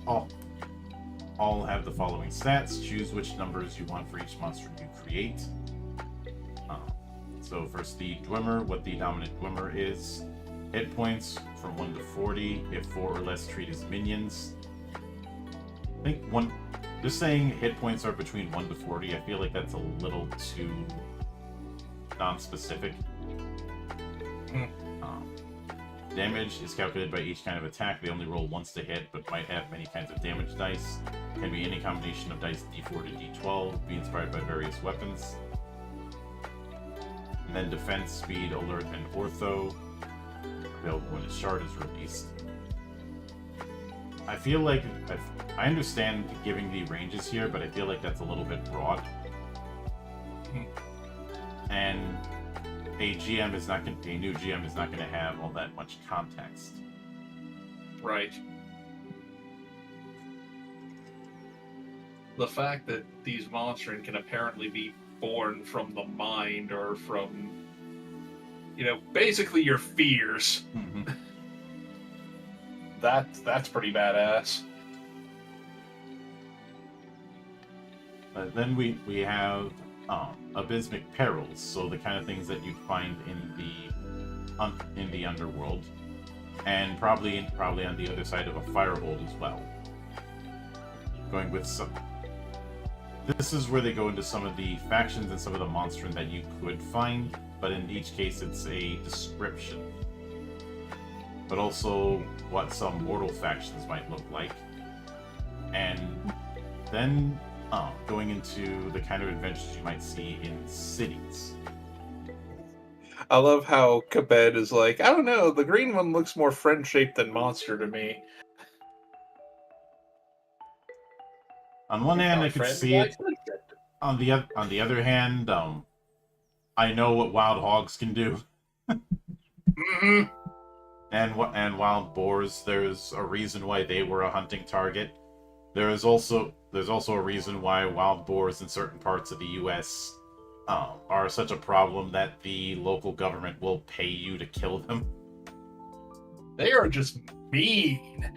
all have the following stats. Choose which numbers you want for each monster you create. So first, the Dwemer, what the dominant Dwemer is. Hit points from 1 to 40 if 4 or less treat as minions. I think just saying hit points are between 1 to 40, I feel like that's a little too non-specific. Damage is calculated by each kind of attack. They only roll once to hit, but might have many kinds of damage dice. Can be any combination of dice d4 to d12, be inspired by various weapons. And then defense, speed, alert, and ortho. Available when a shard is released. I feel like I understand giving the ranges here, but I feel like that's a little bit broad. And a new GM is not going to have all that much context. Right. The fact that these Monstryn can apparently be born from the mind or from, basically your fears. Mm-hmm. That's pretty badass. Then we have abysmic perils, so the kind of things that you'd find in the underworld, and probably on the other side of a firehold as well. Going with some. This is where they go into some of the factions and some of the Monstryn that you could find, but in each case it's a description. But also what some mortal factions might look like. And then going into the kind of adventures you might see in cities. I love how Kabed is like, I don't know, the green one looks more friend-shaped than monster to me. On one hand, I could see it. On the other hand, I know what wild hogs can do. Mm-hmm. And wild boars. There's a reason why they were a hunting target. There's also a reason why wild boars in certain parts of the U.S. Are such a problem that the local government will pay you to kill them. They are just mean.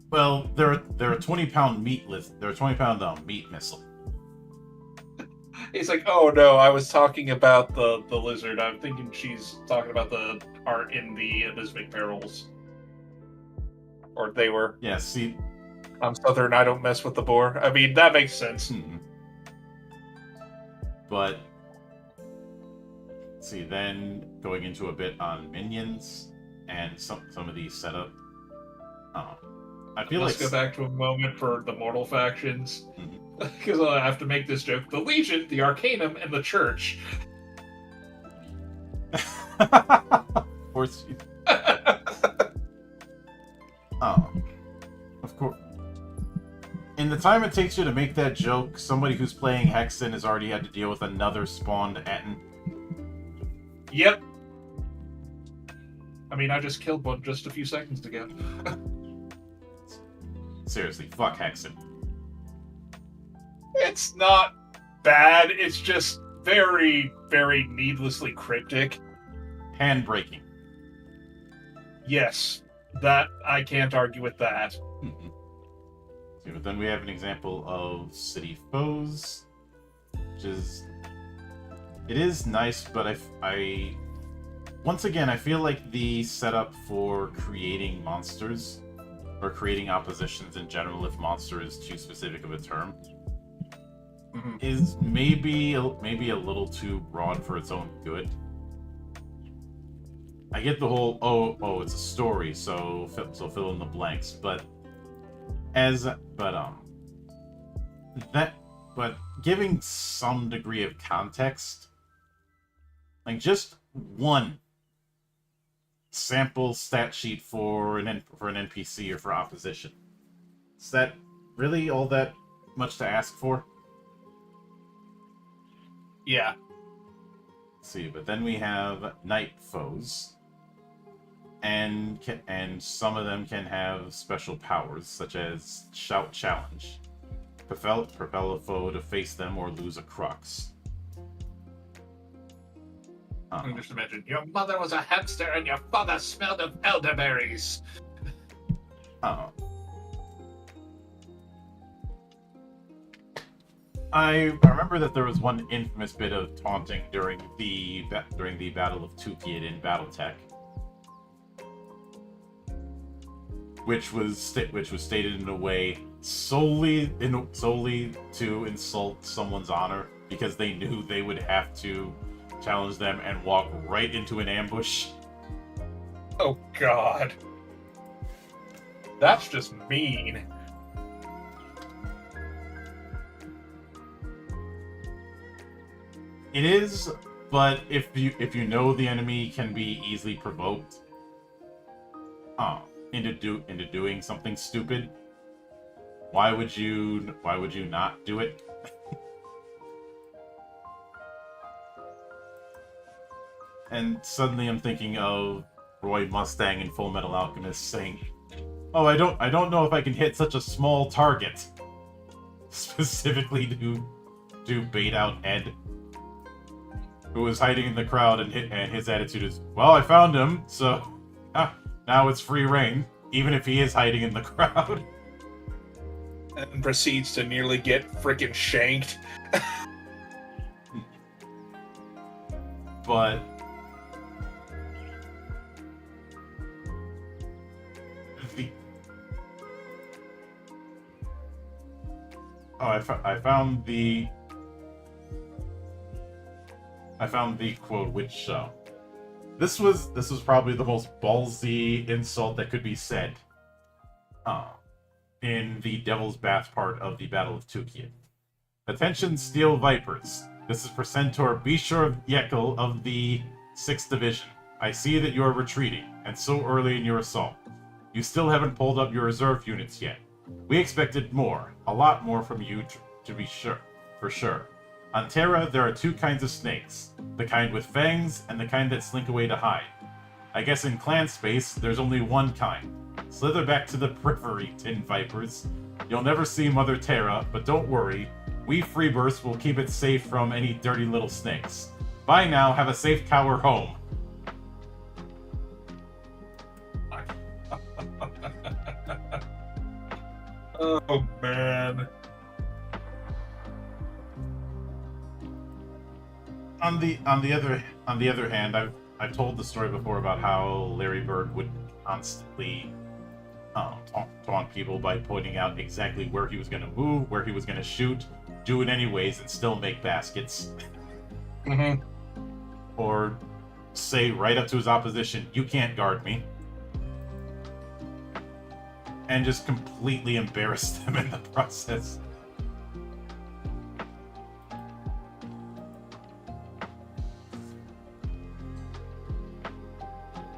Well, they're a 20-pound meat list. They're a 20-pound meat missile. He's like, oh no, I was talking about the lizard. I'm thinking she's talking about the art in the Abysmic Perils. Or they were. Yeah, see... I'm Southern, I don't mess with the boar. I mean, that makes sense. But... see, then going into a bit on minions and some of these setup. I feel Let's like... go back to a moment for the mortal factions. Because I have to make this joke. The Legion, the Arcanum, and the Church. Of course you... of course. In the time it takes you to make that joke, somebody who's playing Hexen has already had to deal with another spawned Atten. Yep. I mean, I just killed one just a few seconds ago. Seriously, fuck Hexen. It's not bad. It's just very, very needlessly cryptic. Handbraking. Yes, that I can't argue with that. See, but then we have an example of city foes, which is... it is nice, but I once again, I feel like the setup for creating monsters, or creating oppositions in general, if monster is too specific of a term, is maybe a little too broad for its own good. I get the whole it's a story, so fill in the blanks, but giving some degree of context, like just one sample stat sheet for an NPC or for opposition, is that really all that much to ask for? Yeah. Let's see, but then we have night foes, and some of them can have special powers, such as Shout Challenge. Propel a foe to face them or lose a crux. I can just imagine, your mother was a hamster and your father smelled of elderberries. I remember that there was one infamous bit of taunting during the Battle of Tukid in BattleTech, which was stated in a way solely to insult someone's honor, because they knew they would have to challenge them and walk right into an ambush. Oh God, that's just mean. It is, but if you know the enemy can be easily provoked into doing something stupid, why would you not do it? And suddenly I'm thinking of Roy Mustang in Full Metal Alchemist saying, "Oh, I don't know if I can hit such a small target," specifically to bait out Ed, who was hiding in the crowd, and his attitude is, "Well, I found him, so now it's free reign, even if he is hiding in the crowd." And proceeds to nearly get frickin' shanked. But I found the quote, which this was probably the most ballsy insult that could be said in the Devil's Bath part of the Battle of Tukid. "Attention, Steel Vipers. This is Precentor Bishor Yekel of the 6th Division. I see that you are retreating, and so early in your assault. You still haven't pulled up your reserve units yet. We expected more, a lot more from you to be sure, for sure. On Terra, there are two kinds of snakes, the kind with fangs and the kind that slink away to hide. I guess in clan space, there's only one kind. Slither back to the periphery, Tin Vipers. You'll never see Mother Terra, but don't worry, we Freebursts will keep it safe from any dirty little snakes. Bye now, have a safe tower home." Oh man. On the other hand, I've told the story before about how Larry Bird would constantly taunt people by pointing out exactly where he was going to move, where he was going to shoot, do it anyways, and still make baskets. Mm-hmm. Or say right up to his opposition, "You can't guard me," and just completely embarrass them in the process.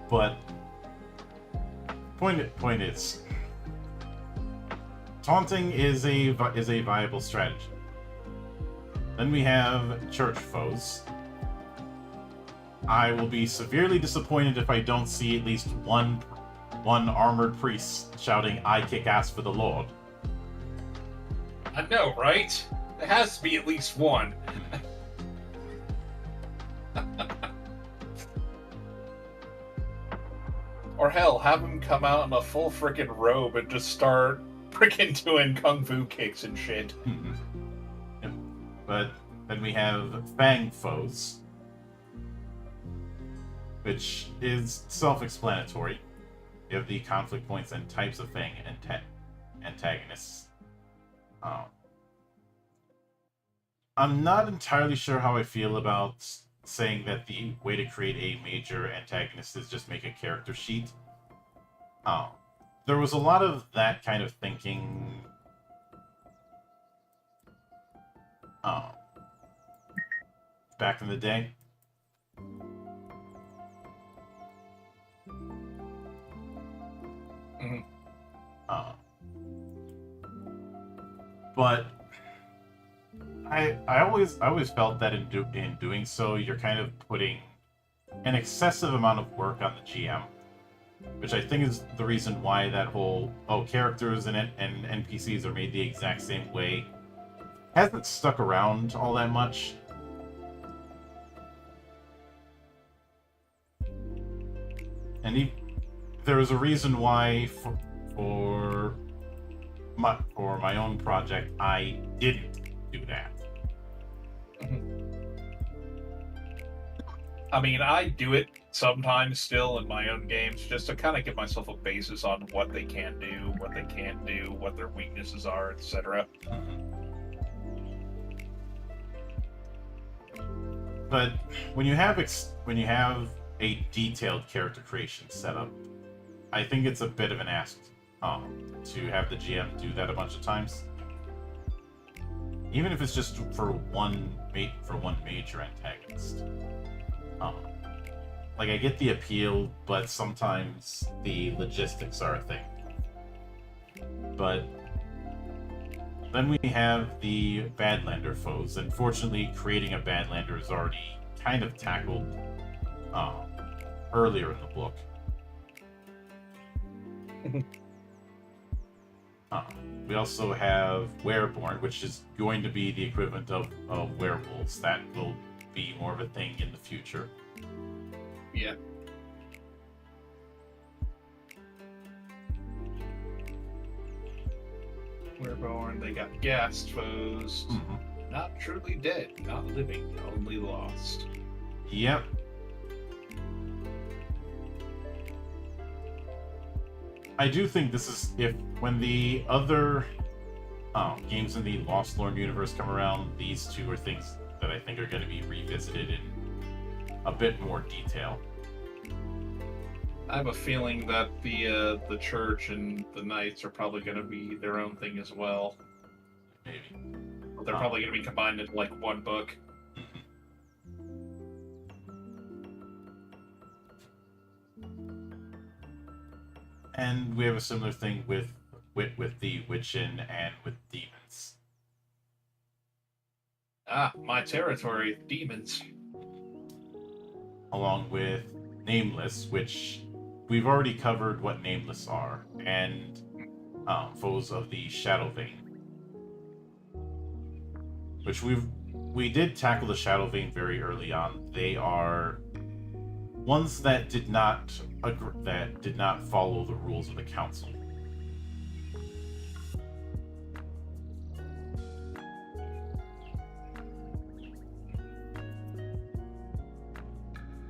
But point is, taunting is a viable strategy. Then we have church foes. I will be severely disappointed if I don't see at least one armored priest shouting, "I kick ass for the Lord." I know, right? There has to be at least one. Or hell, have him come out in a full frickin' robe and just start frickin' doing kung fu kicks and shit. Mm-hmm. Yep. But then we have Fang foes, which is self-explanatory. You have the conflict points and types of Fang antagonists. I'm not entirely sure how I feel about saying that the way to create a major antagonist is just make a character sheet. There was a lot of that kind of thinking back in the day. Mhm. But I always felt that in doing so, you're kind of putting an excessive amount of work on the GM, which I think is the reason why that whole characters and NPCs are made the exact same way hasn't stuck around all that much. And there is a reason why for my own project I didn't do that. I mean, I do it sometimes still in my own games just to kind of give myself a basis on what they can do, what they can't do, what their weaknesses are, etc. But when you have a detailed character creation setup, I think it's a bit of an ask to have the GM do that a bunch of times. Even if it's just for one major antagonist. Like, I get the appeal, but sometimes the logistics are a thing. But then we have the Badlander foes. Unfortunately, creating a Badlander is already kind of tackled earlier in the book. We also have Wereborn, which is going to be the equivalent of werewolves. That will be more of a thing in the future. Yeah. We're born, they got ghast foes. Not truly dead, not living, only lost. Yep. I do think this is when the other games in the Lost Lorn universe come around, these two are things that I think are going to be revisited in a bit more detail. I have a feeling that the church and the knights are probably going to be their own thing as well. Maybe. They're probably going to be combined into like one book. And we have a similar thing with the Witchin and with demons. Ah, my territory, demons. Along with Nameless, which we've already covered what Nameless are, and foes of the Shadow Vein. Which we did tackle the Shadow Vein very early on. They are ones that did not follow the rules of the council.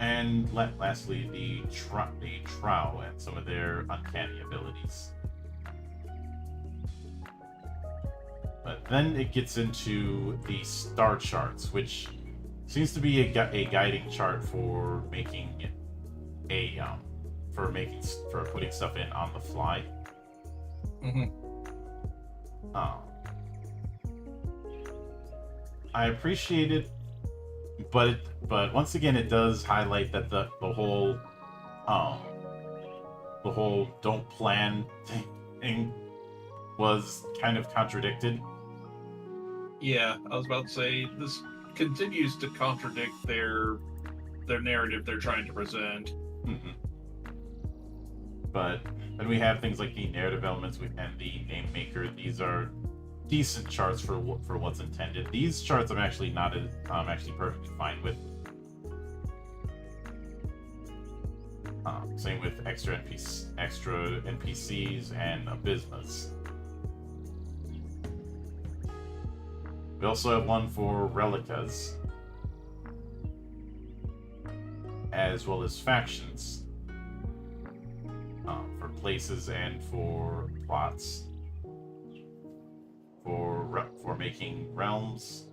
And lastly, the Trow and some of their uncanny abilities. But then it gets into the star charts, which seems to be a guiding chart for making for putting stuff in on the fly. I appreciate it, but once again, it does highlight that the whole don't plan thing was kind of contradicted. Yeah, I was about to say, this continues to contradict their narrative they're trying to present. But then we have things like the narrative elements and the name maker. These are decent charts for what's intended. These charts I'm actually perfectly fine with. Same with extra NPCs and abysmas. We also have one for relicas, as well as factions, for places and for plots, for making realms,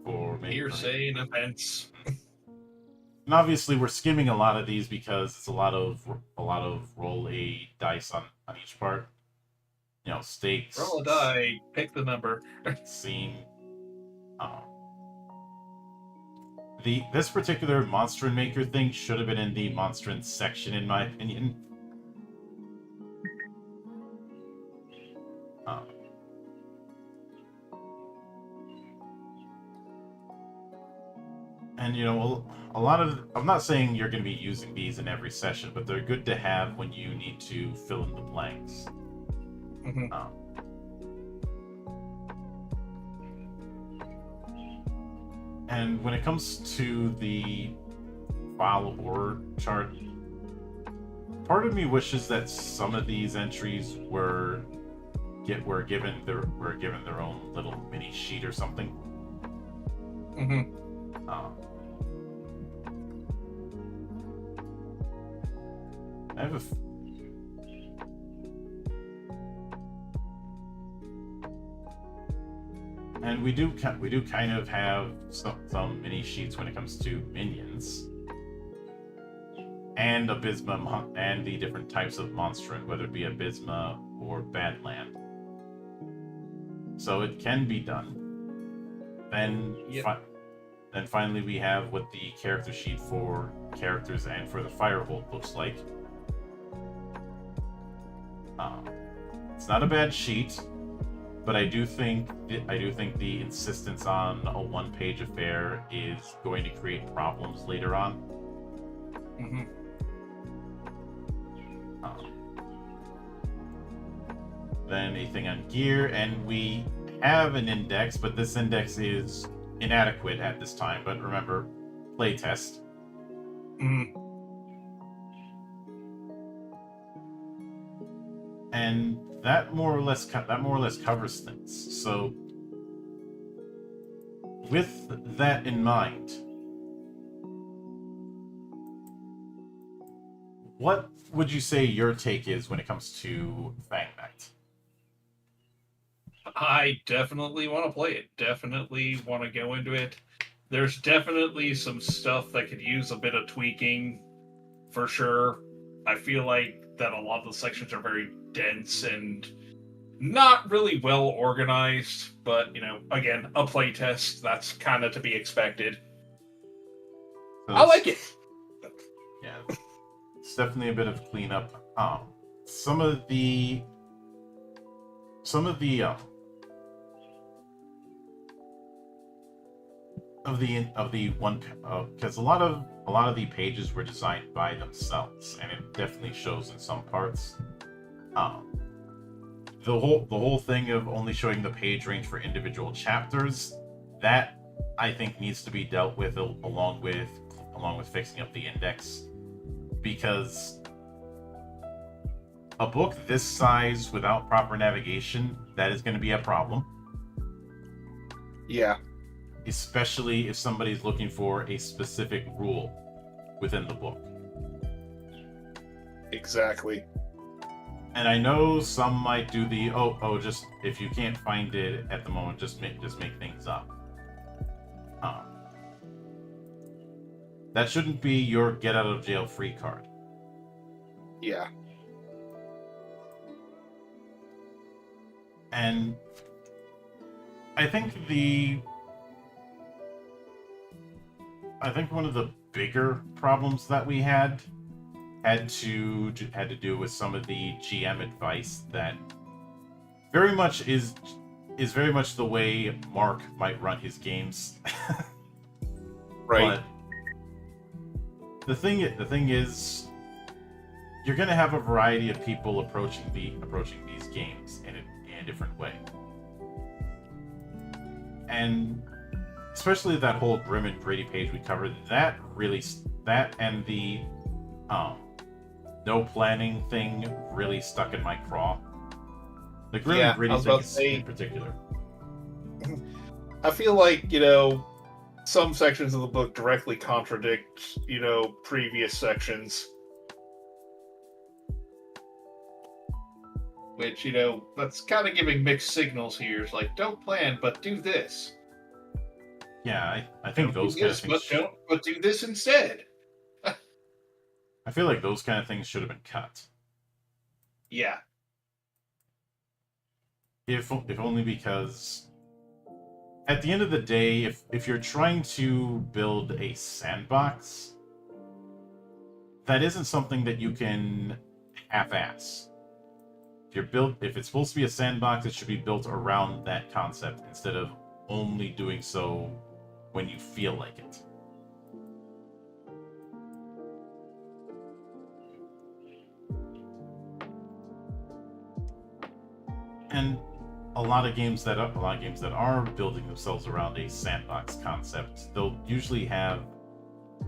for making Hearsay and events. And obviously, we're skimming a lot of these because it's a lot of roll a dice on each part. You know, stakes. Roll a die, pick the number. Scene. This particular Monstryn Maker thing should have been in the Monstryn section, in my opinion. And you know, a lot of I'm not saying you're going to be using these in every session, but they're good to have when you need to fill in the blanks. And when it comes to the file of horror chart, part of me wishes that some of these entries were given their own little mini sheet or something. I have a. And we do kind of have some mini sheets when it comes to minions. And Abysma and the different types of Monstryn, whether it be Abysma or Badland. So it can be done. Then, then finally we have what the character sheet for characters and for the Firebolt looks like. It's not a bad sheet, but I do think the insistence on a one-page affair is going to create problems later on. Mm-hmm. Then a thing on gear, and we have an index, but this index is inadequate at this time. But remember, playtest. Mm-hmm. And that more or less covers things. So, with that in mind, what would you say your take is when it comes to FangKnight? I definitely want to play it. Definitely want to go into it. There's definitely some stuff that could use a bit of tweaking, for sure. I feel like that a lot of the sections are very dense and not really well organized, but, again, a playtest, that's kind of to be expected. So I like it. Yeah, it's definitely a bit of cleanup. Some of the because a lot of the pages were designed by themselves, and it definitely shows in some parts. The whole thing of only showing the page range for individual chapters, that I think needs to be dealt with along with fixing up the index, because a book this size without proper navigation, that is going to be a problem. Yeah. Especially if somebody's looking for a specific rule within the book. Exactly. And I know some might do the just if you can't find it at the moment, just make things up. That shouldn't be your get out of jail free card. Yeah. And I think one of the bigger problems that we had to do with some of the GM advice that very much is very much the way Mark might run his games. Right. But the thing is, you're going to have a variety of people approaching these games in a different way, and especially that whole grim and gritty page we covered, that and the no planning thing really stuck in my craw. The grim and gritty thing in particular. I feel like, some sections of the book directly contradict, previous sections. Which, that's kind of giving mixed signals here. It's like, don't plan, but do this. Yeah, I think those kind of things... But do this instead. I feel like those kind of things should have been cut. Yeah. If only because... At the end of the day, if you're trying to build a sandbox, that isn't something that you can half-ass. If it's supposed to be a sandbox, it should be built around that concept instead of only doing so when you feel like it. And a lot of games that are building themselves around a sandbox concept, they'll usually have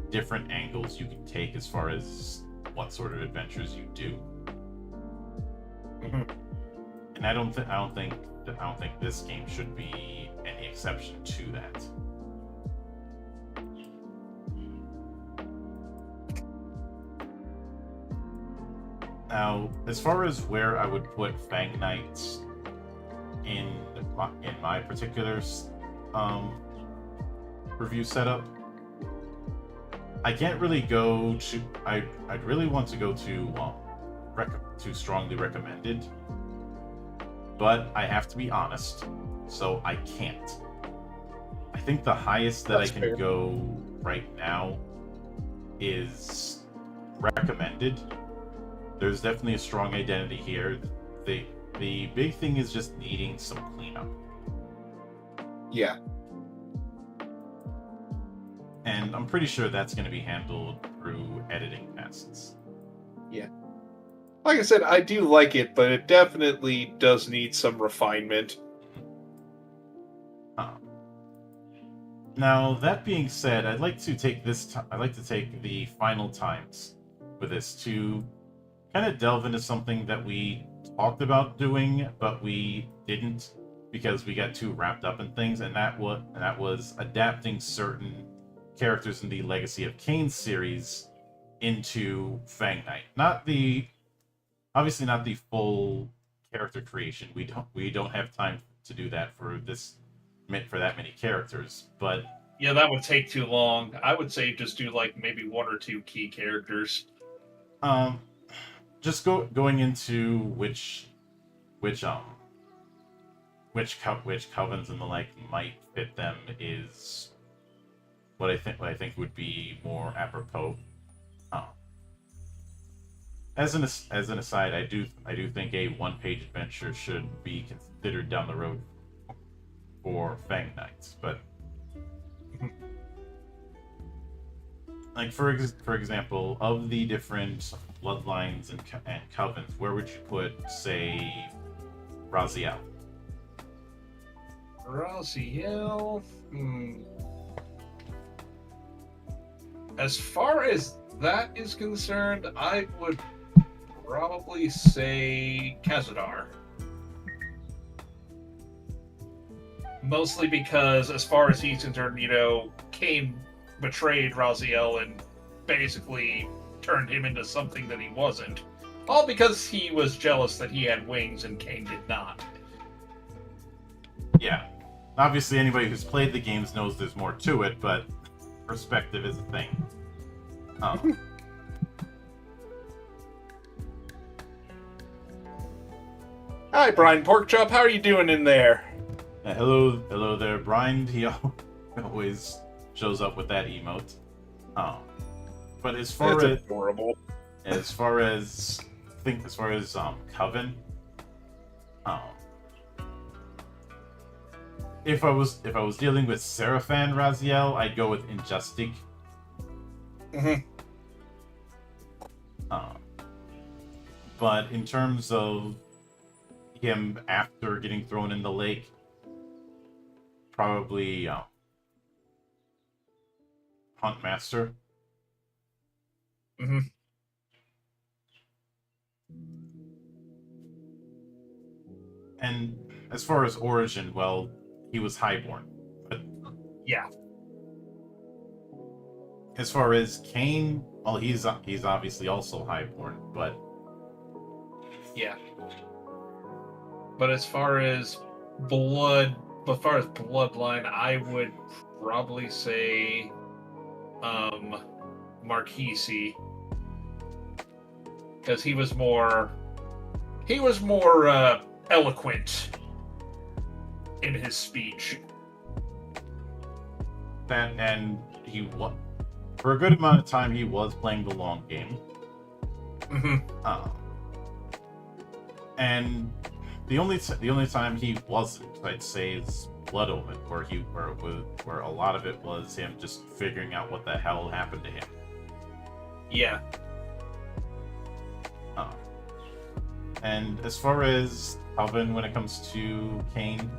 different angles you can take as far as what sort of adventures you do. Mm-hmm. And I don't think this game should be any exception to that. Now, as far as where I would put FangKnight in my particular review setup, I can't really go to. I'd really want to go to strongly recommended, but I have to be honest, so I can't. I think the highest that That's I can fair. go right now is recommended. There's definitely a strong identity here. The big thing is just needing some cleanup. Yeah. And I'm pretty sure that's going to be handled through editing tests. Like I said, I do like it, but it definitely does need some refinement. Now, that being said, I'd like to take the final times with this to kind of delve into something that we talked about doing, but we didn't because we got too wrapped up in things, and that was adapting certain characters in the Legacy of Kain series into FangKnight. Obviously not the full character creation. We don't have time to do that for that many characters, but Yeah, that would take too long. I would say just do like maybe one or two key characters. just going into which covens and the like might fit them is what I think would be more apropos. As an aside, I do think a one-page adventure should be considered down the road for FangKnights, but like for example, of the different bloodlines and covens, where would you put, say, Raziel? Raziel. As far as that is concerned, I would probably say Khazadar. Mostly because, as far as he's concerned, Kain betrayed Raziel and basically turned him into something that he wasn't. All because he was jealous that he had wings and Kain did not. Yeah. Obviously, anybody who's played the games knows there's more to it, but perspective is a thing. Hi, Brian Porkchop. How are you doing in there? Hello there, Brian. He always shows up with that emote. But as far That's as adorable. as far as Coven, if I was dealing with Seraphan Raziel, I'd go with Injustic. But in terms of him after getting thrown in the lake, probably Huntmaster. And as far as origin, well, he was highborn. But Yeah. as far as Kain, well, he's obviously also highborn, but Yeah. But as far as bloodline, I would probably say Marquisi. Because he was more eloquent in his speech. and he was, for a good amount of time, he was playing the long game. And the only time he wasn't, I'd say, is Blood Omen, where a lot of it was him just figuring out what the hell happened to him. Yeah. And as far as Calvin, when it comes to Kain,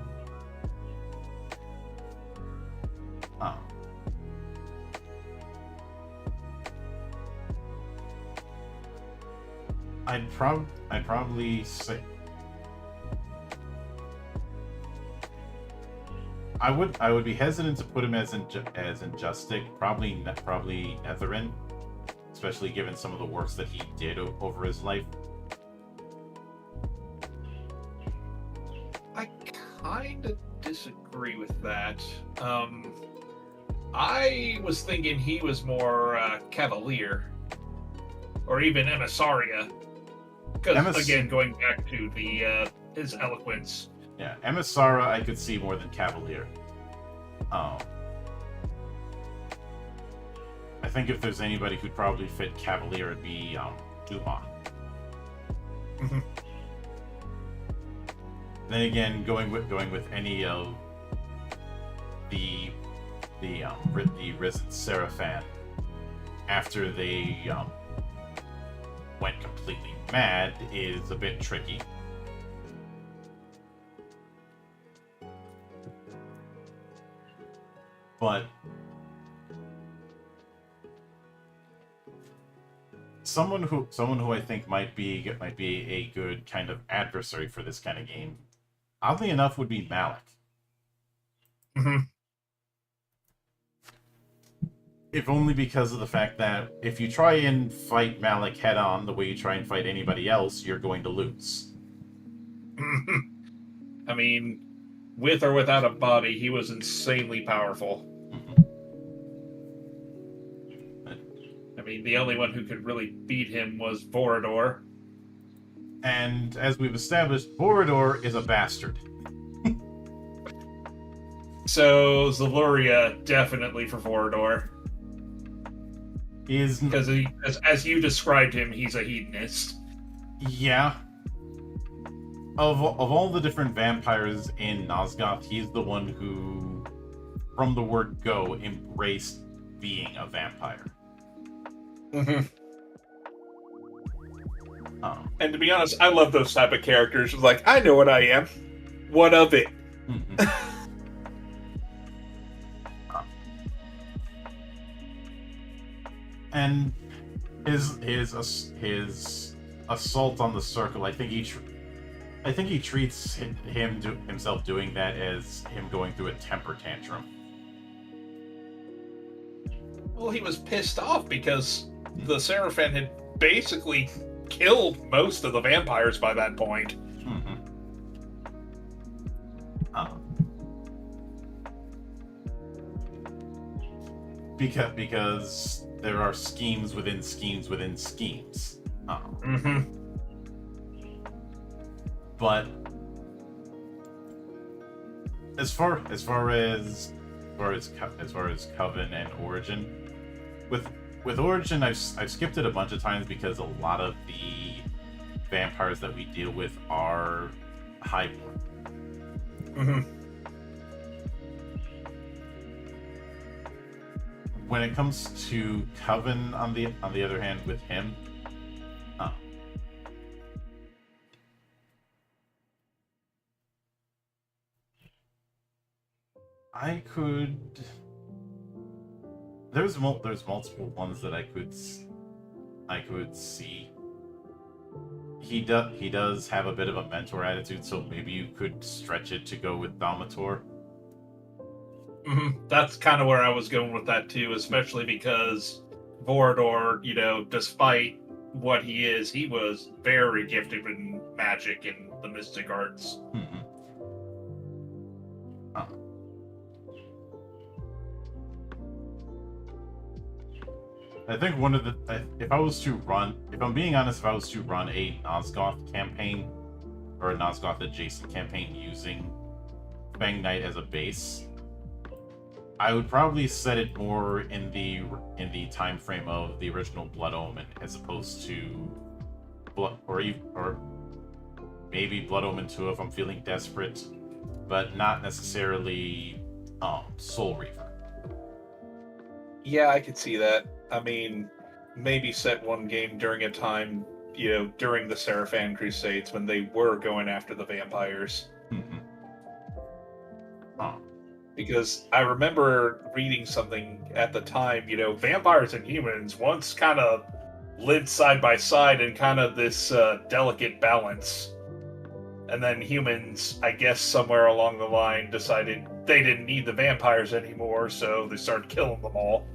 I'd probably say I would be hesitant to put him as Injustic, probably Netherin, especially given some of the works that he did over his life. kind of disagree with that. I was thinking he was more Cavalier, or even Emissaria. Because, again, going back to the his eloquence. Yeah, Emissara I could see more than Cavalier. I think if there's anybody who'd probably fit Cavalier, it'd be Dumas. Mhm. Then again, going with any of the Risen Seraphan after they went completely mad is a bit tricky. But someone who I think might be a good kind of adversary for this kind of game, oddly enough, would be Malik. Mm-hmm. If only because of the fact that if you try and fight Malik head on the way you try and fight anybody else, you're going to lose. I mean, with or without a body, he was insanely powerful. I mean, the only one who could really beat him was Vorador. And as we've established, Vorador is a bastard. So, Zaluria, definitely for Vorador. Because, as you described him, he's a hedonist. Yeah. Of all the different vampires in Nosgoth, he's the one who, from the word go, embraced being a vampire. Mm-hmm. And to be honest, I love those type of characters. It's like, I know what I am. What of it? And his assault on the circle, I think he treats himself doing that as him going through a temper tantrum. Well, he was pissed off because the Seraphan had basically killed most of the vampires by that point. Because there are schemes within schemes within schemes. But as far as Coven and Origin, with Origin, I've skipped it a bunch of times because a lot of the vampires that we deal with are highborn. When it comes to Coven, on the other hand, with him, I could. There's multiple ones that I could see. He does have a bit of a mentor attitude, so maybe you could stretch it to go with Domitor. That's kind of where I was going with that too, especially because Vorador, despite what he was very gifted in magic and the mystic arts. I think if I'm being honest, if I was to run a Nosgoth campaign or a Nosgoth adjacent campaign using FangKnight as a base, I would probably set it more in the time frame of the original Blood Omen as opposed to or maybe Blood Omen 2 if I'm feeling desperate, but not necessarily Soul Reaver. Yeah, I could see that. I mean, maybe set one game during a time, during the Seraphan Crusades when they were going after the vampires. Because I remember reading something at the time, vampires and humans once kind of lived side by side in kind of this delicate balance. And then humans, I guess somewhere along the line, decided they didn't need the vampires anymore, so they started killing them all.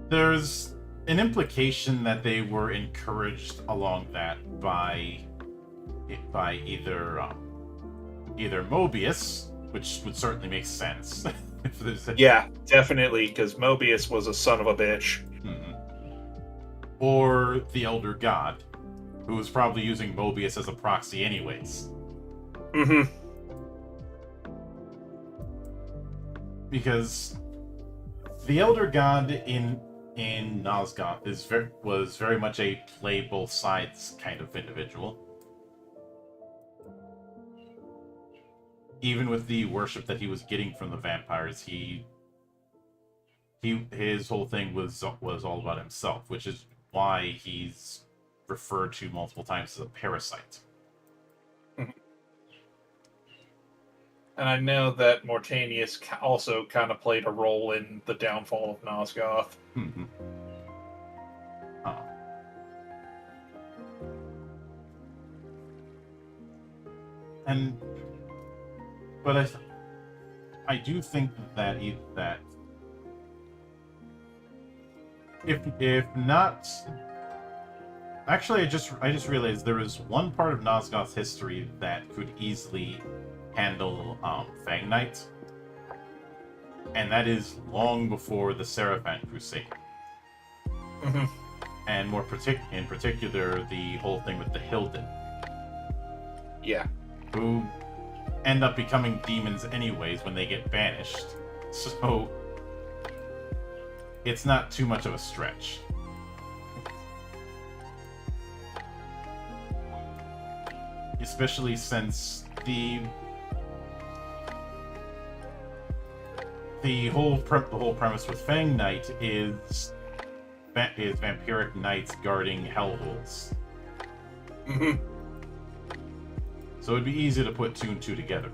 There's an implication that they were encouraged along that by either Mobius, which would certainly make sense. If there's Yeah, definitely, because Mobius was a son of a bitch. Or the Elder God, who was probably using Mobius as a proxy anyways. Mm-hmm. Because the Elder God in Nosgoth was very much a play both sides kind of individual. Even with the worship that he was getting from the vampires, his whole thing was all about himself, which is why he's referred to multiple times as a parasite. And I know that Mortanius also kind of played a role in the downfall of Nosgoth. Mm-hmm. But I do think that if not, actually, I just realized there is one part of Nosgoth's history that could easily handle FangKnight, and that is long before the Seraphan Crusade. Mm-hmm. And in particular, the whole thing with the Hilden. Yeah. Who end up becoming demons anyways when they get banished. So it's not too much of a stretch. Especially since the whole premise with FangKnight is vampiric knights guarding hellholes. Mm-hmm. So it'd be easy to put 2 and 2 together.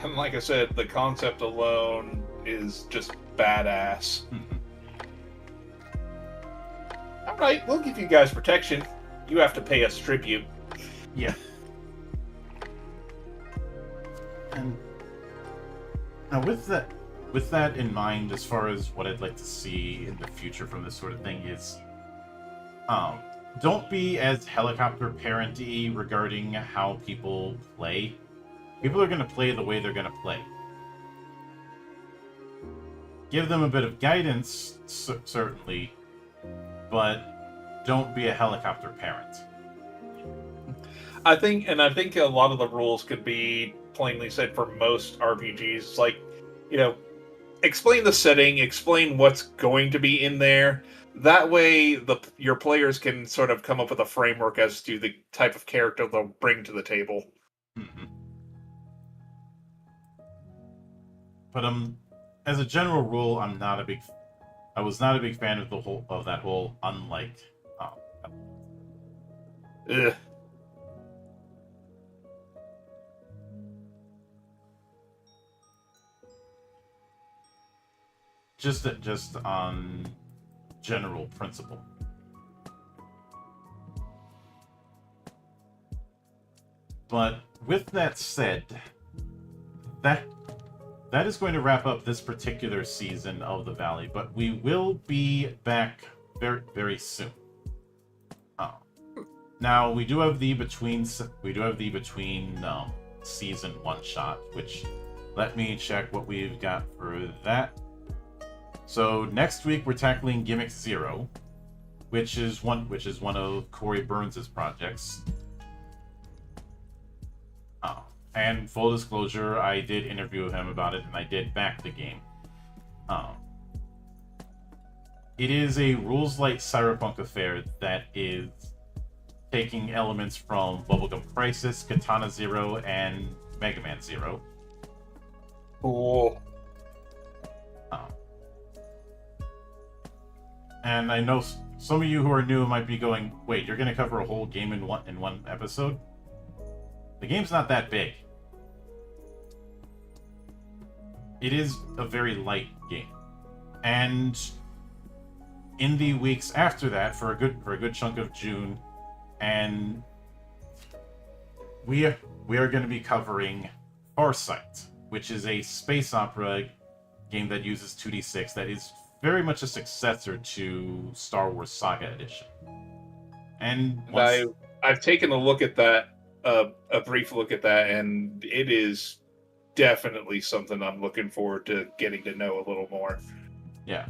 And like I said, the concept alone is just badass. Mm-hmm. Alright, we'll give you guys protection. You have to pay us tribute. Yeah. And now with that in mind, as far as what I'd like to see in the future from this sort of thing is, don't be as helicopter parent-y regarding how people play. People are going to play the way they're going to play. Give them a bit of guidance, certainly, but don't be a helicopter parent. I think a lot of the rules could be plainly said for most RPGs. Like, explain the setting, explain what's going to be in there. That way, your players can sort of come up with a framework as to the type of character they'll bring to the table. Mm-hmm. But as a general rule, I was not a big fan of that whole unlike. Ugh. Just on general principle. But with that said, that is going to wrap up this particular season of the Valley, but we will be back very, very soon. Now we do have the between season one shot, which let me check what we've got for that. So next week we're tackling Gimmick 0, which is one of Corey Burns' projects. And full disclosure, I did interview him about it, and I did back the game. It is a rules-light cyberpunk affair that is taking elements from Bubblegum Crisis, Katana Zero, and Mega Man Zero. Cool. And I know some of you who are new might be going, wait, you're going to cover a whole game in one episode? The game's not that big. It is a very light game. And in the weeks after that, for a good chunk of June, and we are going to be covering Farsight, which is a space opera game that uses 2d6 that is very much a successor to Star Wars Saga Edition. And I've taken a look at that. a brief look at that, and it is definitely something I'm looking forward to getting to know a little more. Yeah.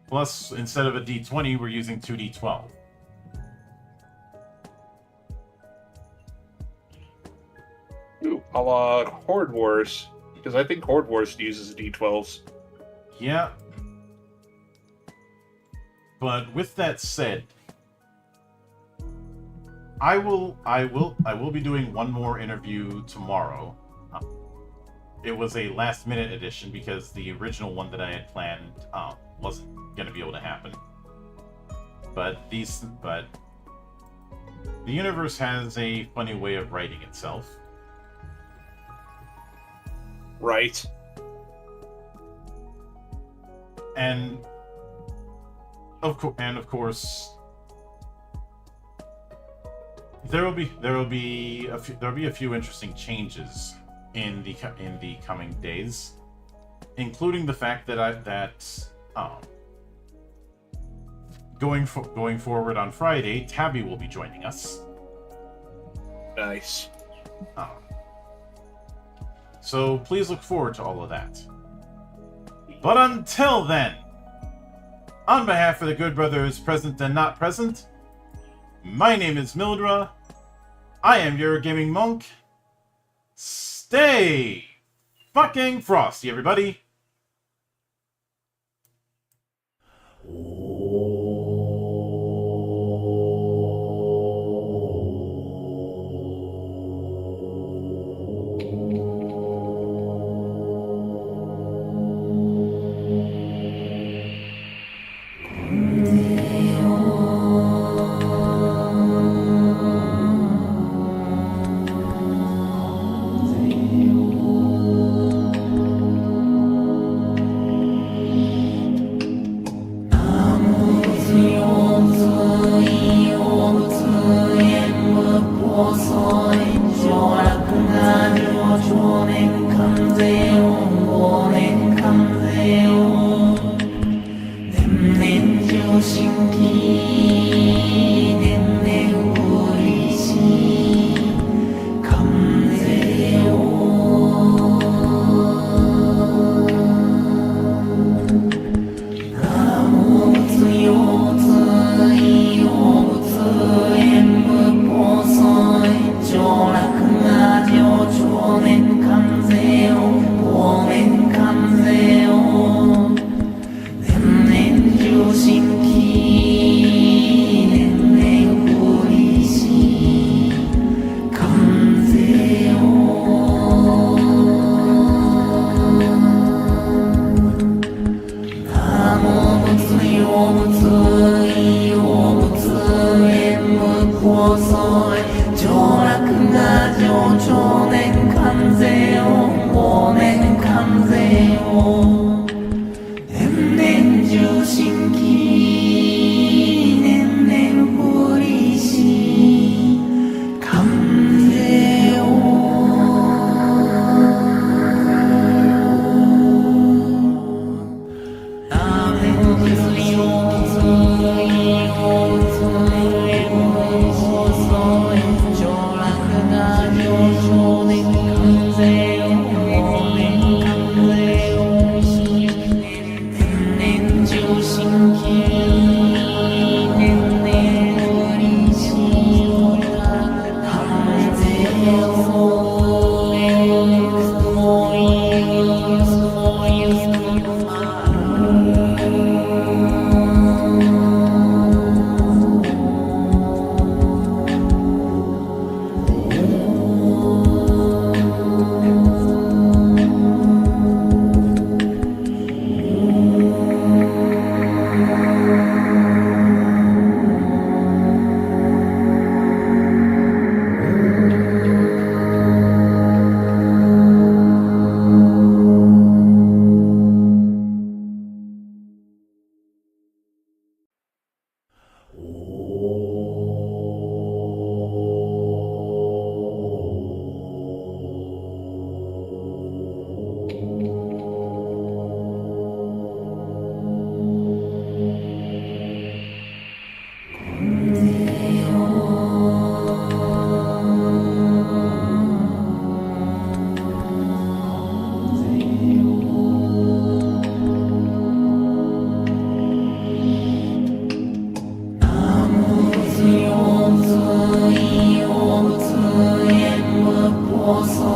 Plus, instead of a D20, we're using 2D12. Ooh, a la Horde Wars, because I think Horde Wars uses D12s. Yeah. But with that said, I will be doing one more interview tomorrow. It was a last-minute edition because the original one that I had planned wasn't going to be able to happen. But the universe has a funny way of writing itself. Right. And of course, there'll be a few interesting changes in the coming days, including the fact that going forward on Friday, Tabby will be joining us. Nice. So please look forward to all of that. But until then, on behalf of the good brothers present and not present, my name is Mildra. I am your gaming monk. Stay fucking frosty, everybody. Thank you.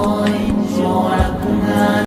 boy.